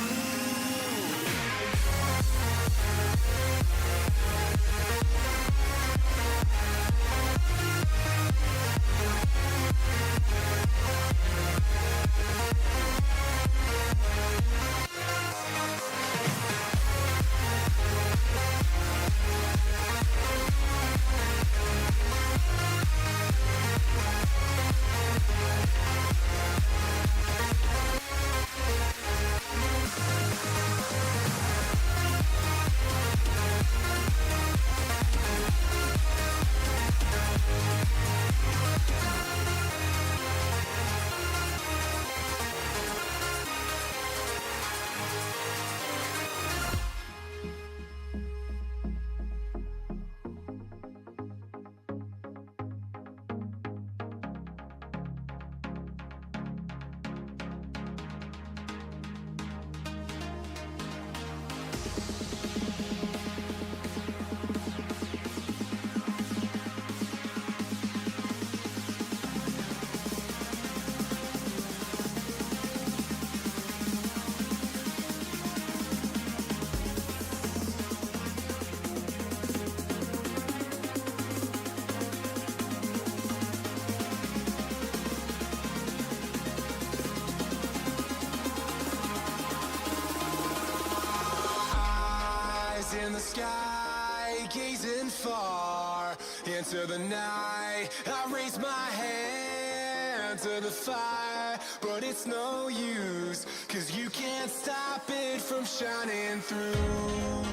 sky, gazing far into the night. I raise my hand to the fire, but it's no use, 'cause you can't stop it from shining through.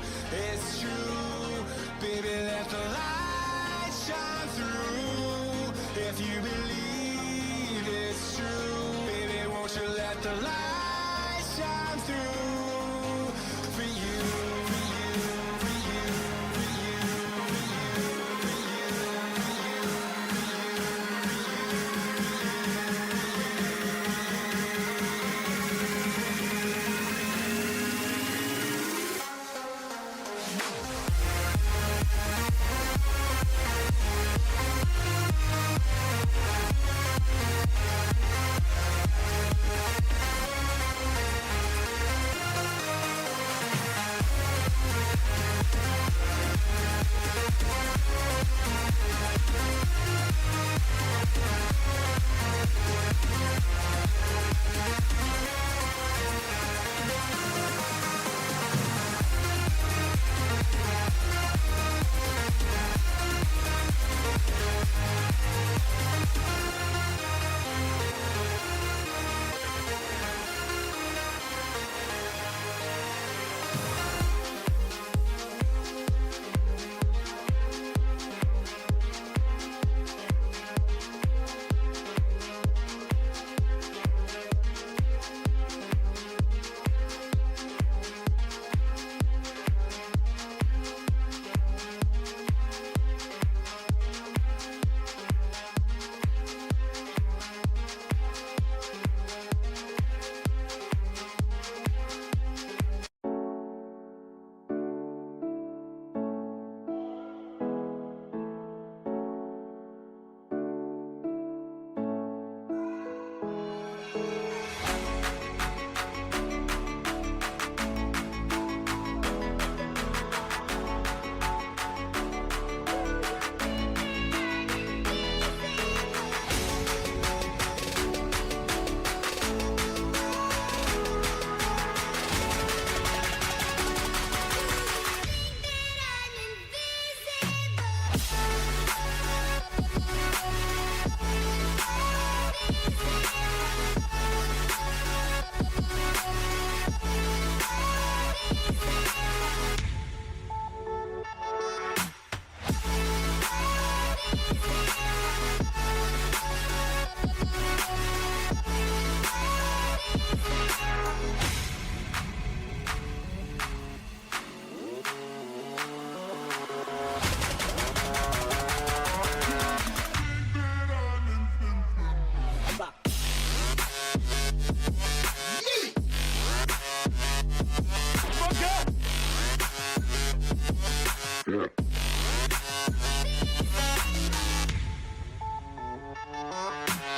It's true, baby, let the light shine through. If you believe it's true, baby, won't you let the light shine through for you, for you, for you, for you, for you, for you,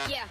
Yeah.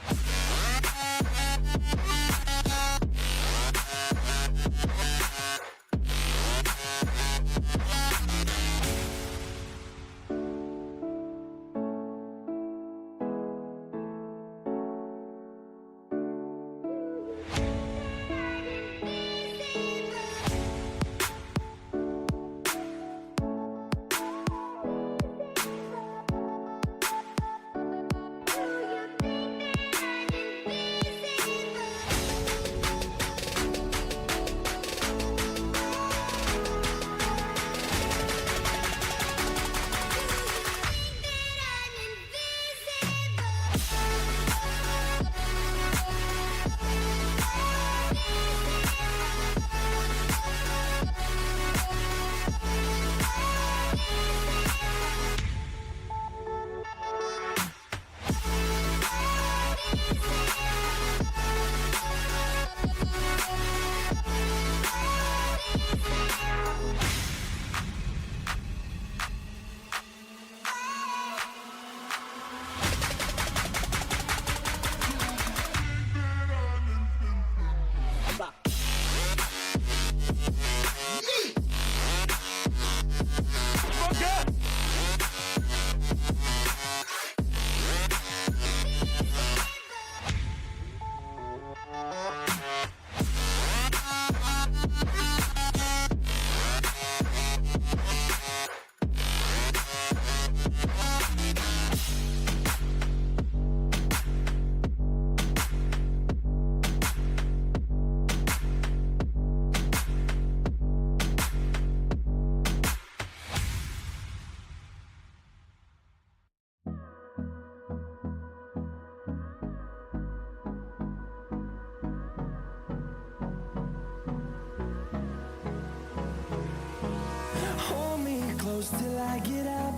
close till I get up.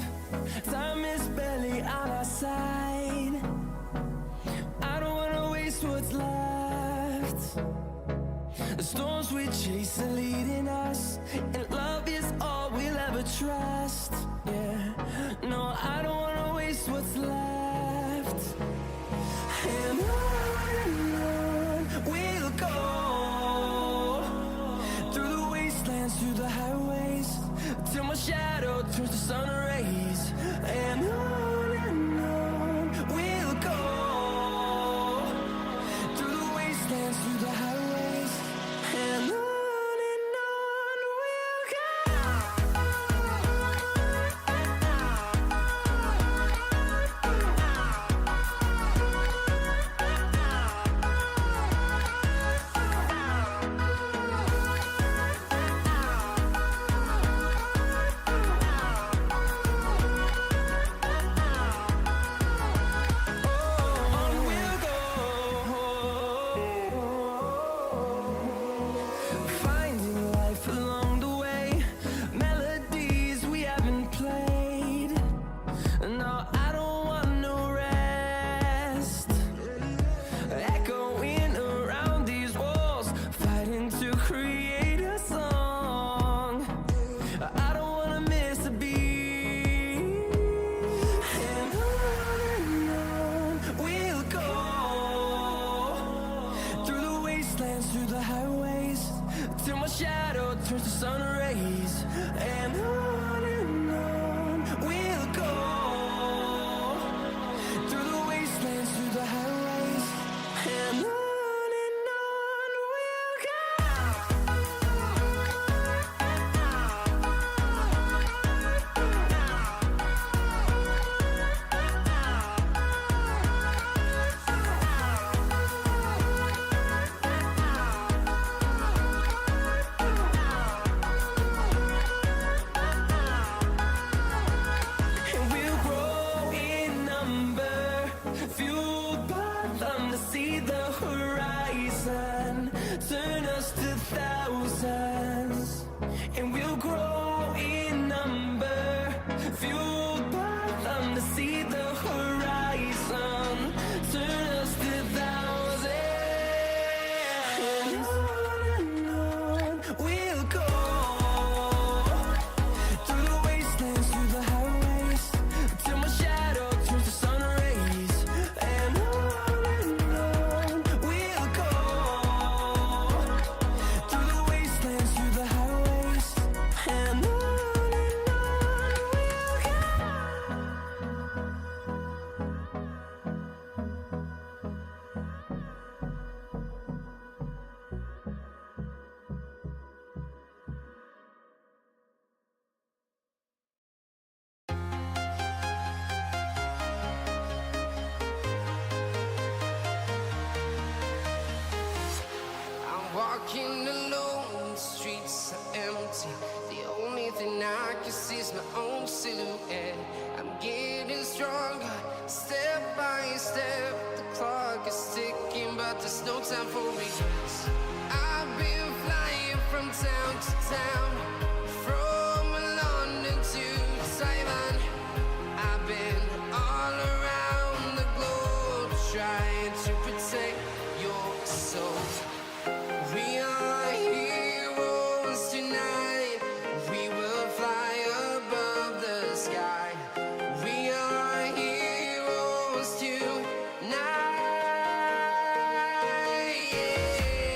Time is barely on our side. I don't wanna waste what's left. The storms we chase are leading us, and love is all we'll ever trust. Yeah, no, I don't wanna waste what's left. And on we'll go, through the wastelands, through the highways, till my shadow turns to sun rays. And on we'll go, through the wastelands, through the highways, and on we'll go. Finding life along the way, melodies we haven't played. No, I don't want no rest. Echoing around these walls, fighting to create a song. I don't wanna miss a beat. And on we'll go, through the wastelands, through the highways, till my shadow turns to sun rays. And on we'll go, through the wastelands, through the highways, and on we'll go. And we'll grow in number, fueled by them to see the horizon, turn us to thousands. And we'll grow in number, fueled by them to see the horizon, turn us to thousands. And on we'll go, through the wastelands, through the highways, till my shadow turns to sun rays. And on we'll go, through the wastelands, through the highways, and on we'll go. I'm walking alone, the streets are empty. The only thing I can see is my own silhouette. I'm getting stronger, step by step. The clock is ticking, but there's no time for regrets. I've been flying from town to town, from London to Taiwan. I've been all around the globe, trying to protect your soul. We are heroes tonight. We will fly above the sky. We are heroes tonight. Yeah.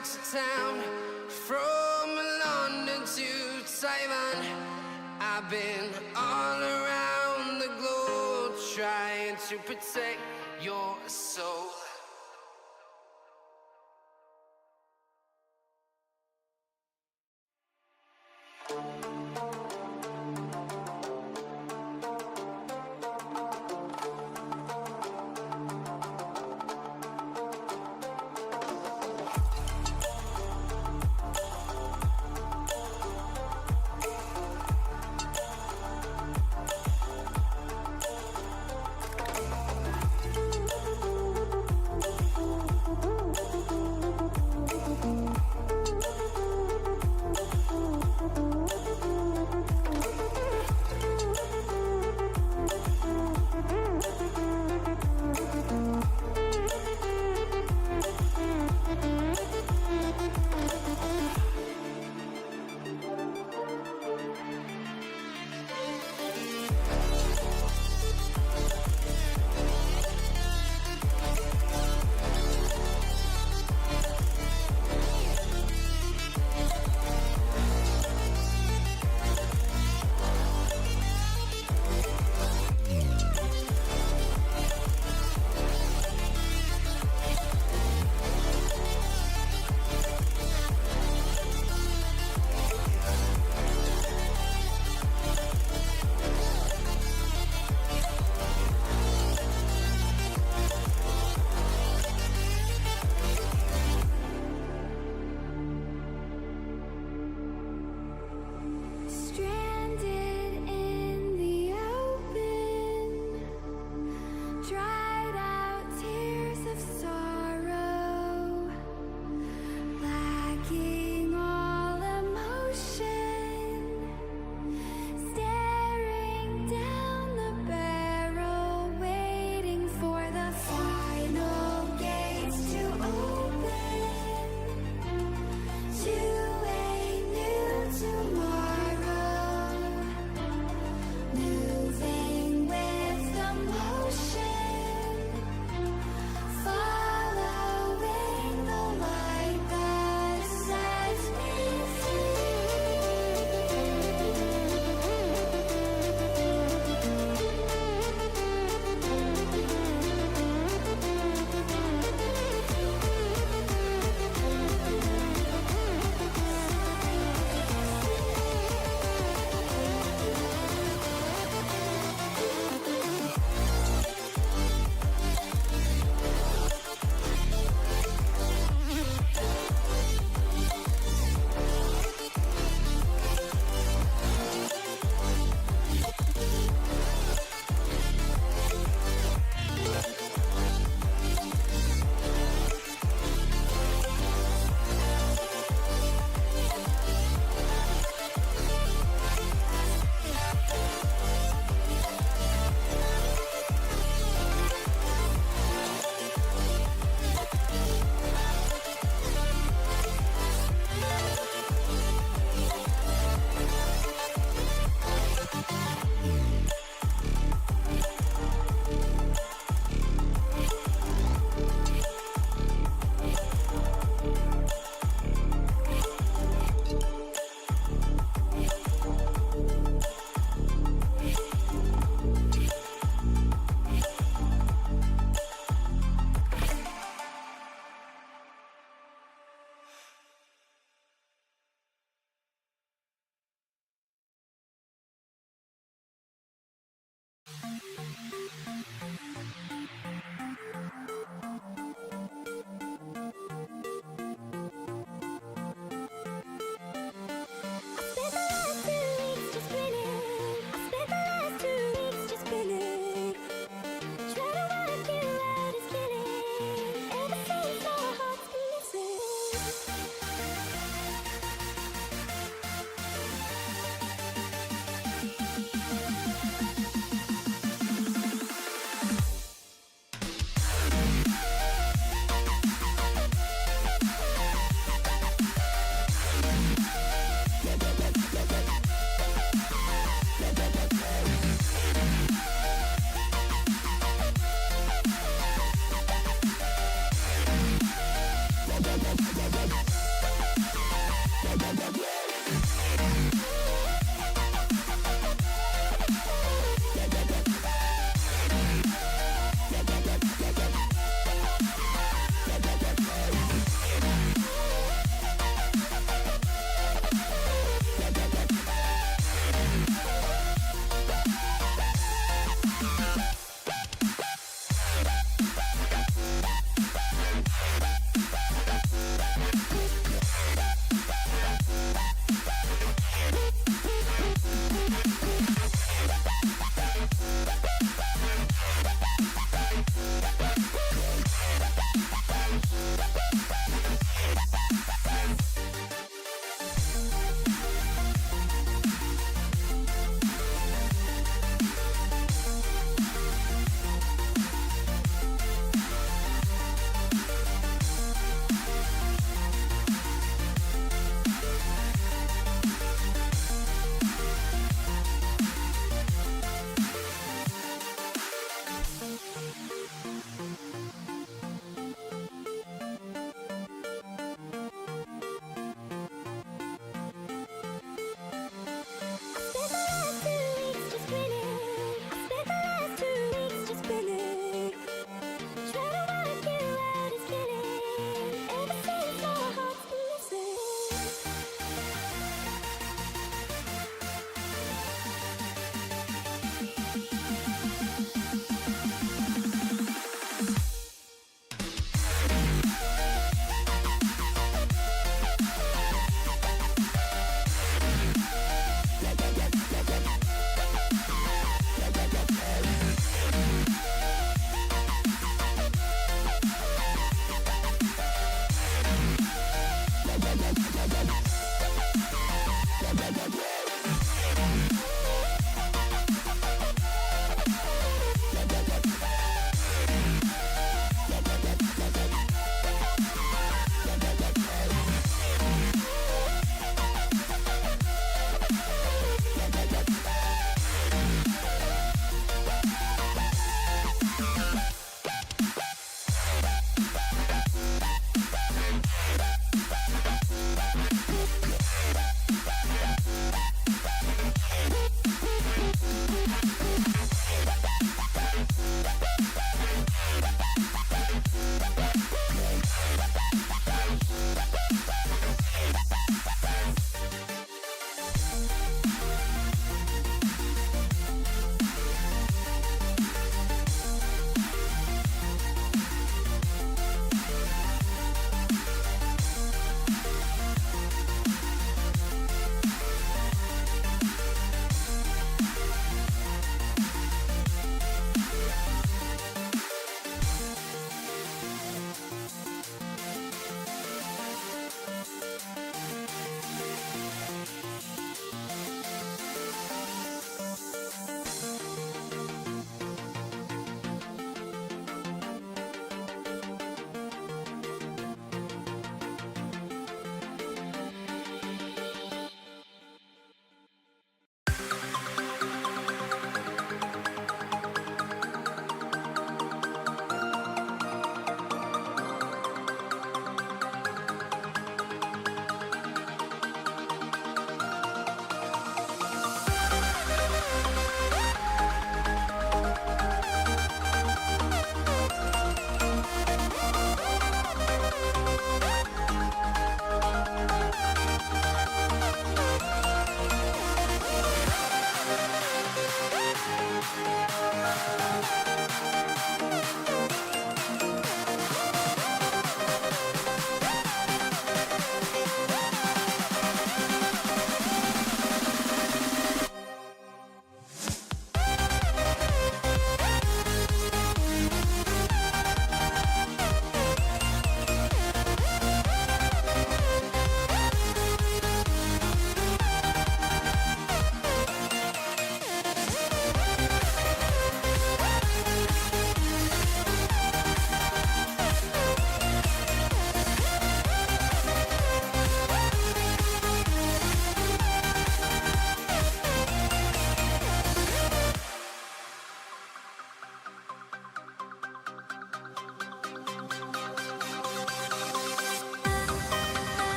town to town, from London to Taiwan. I've been all around the globe trying to protect your soul.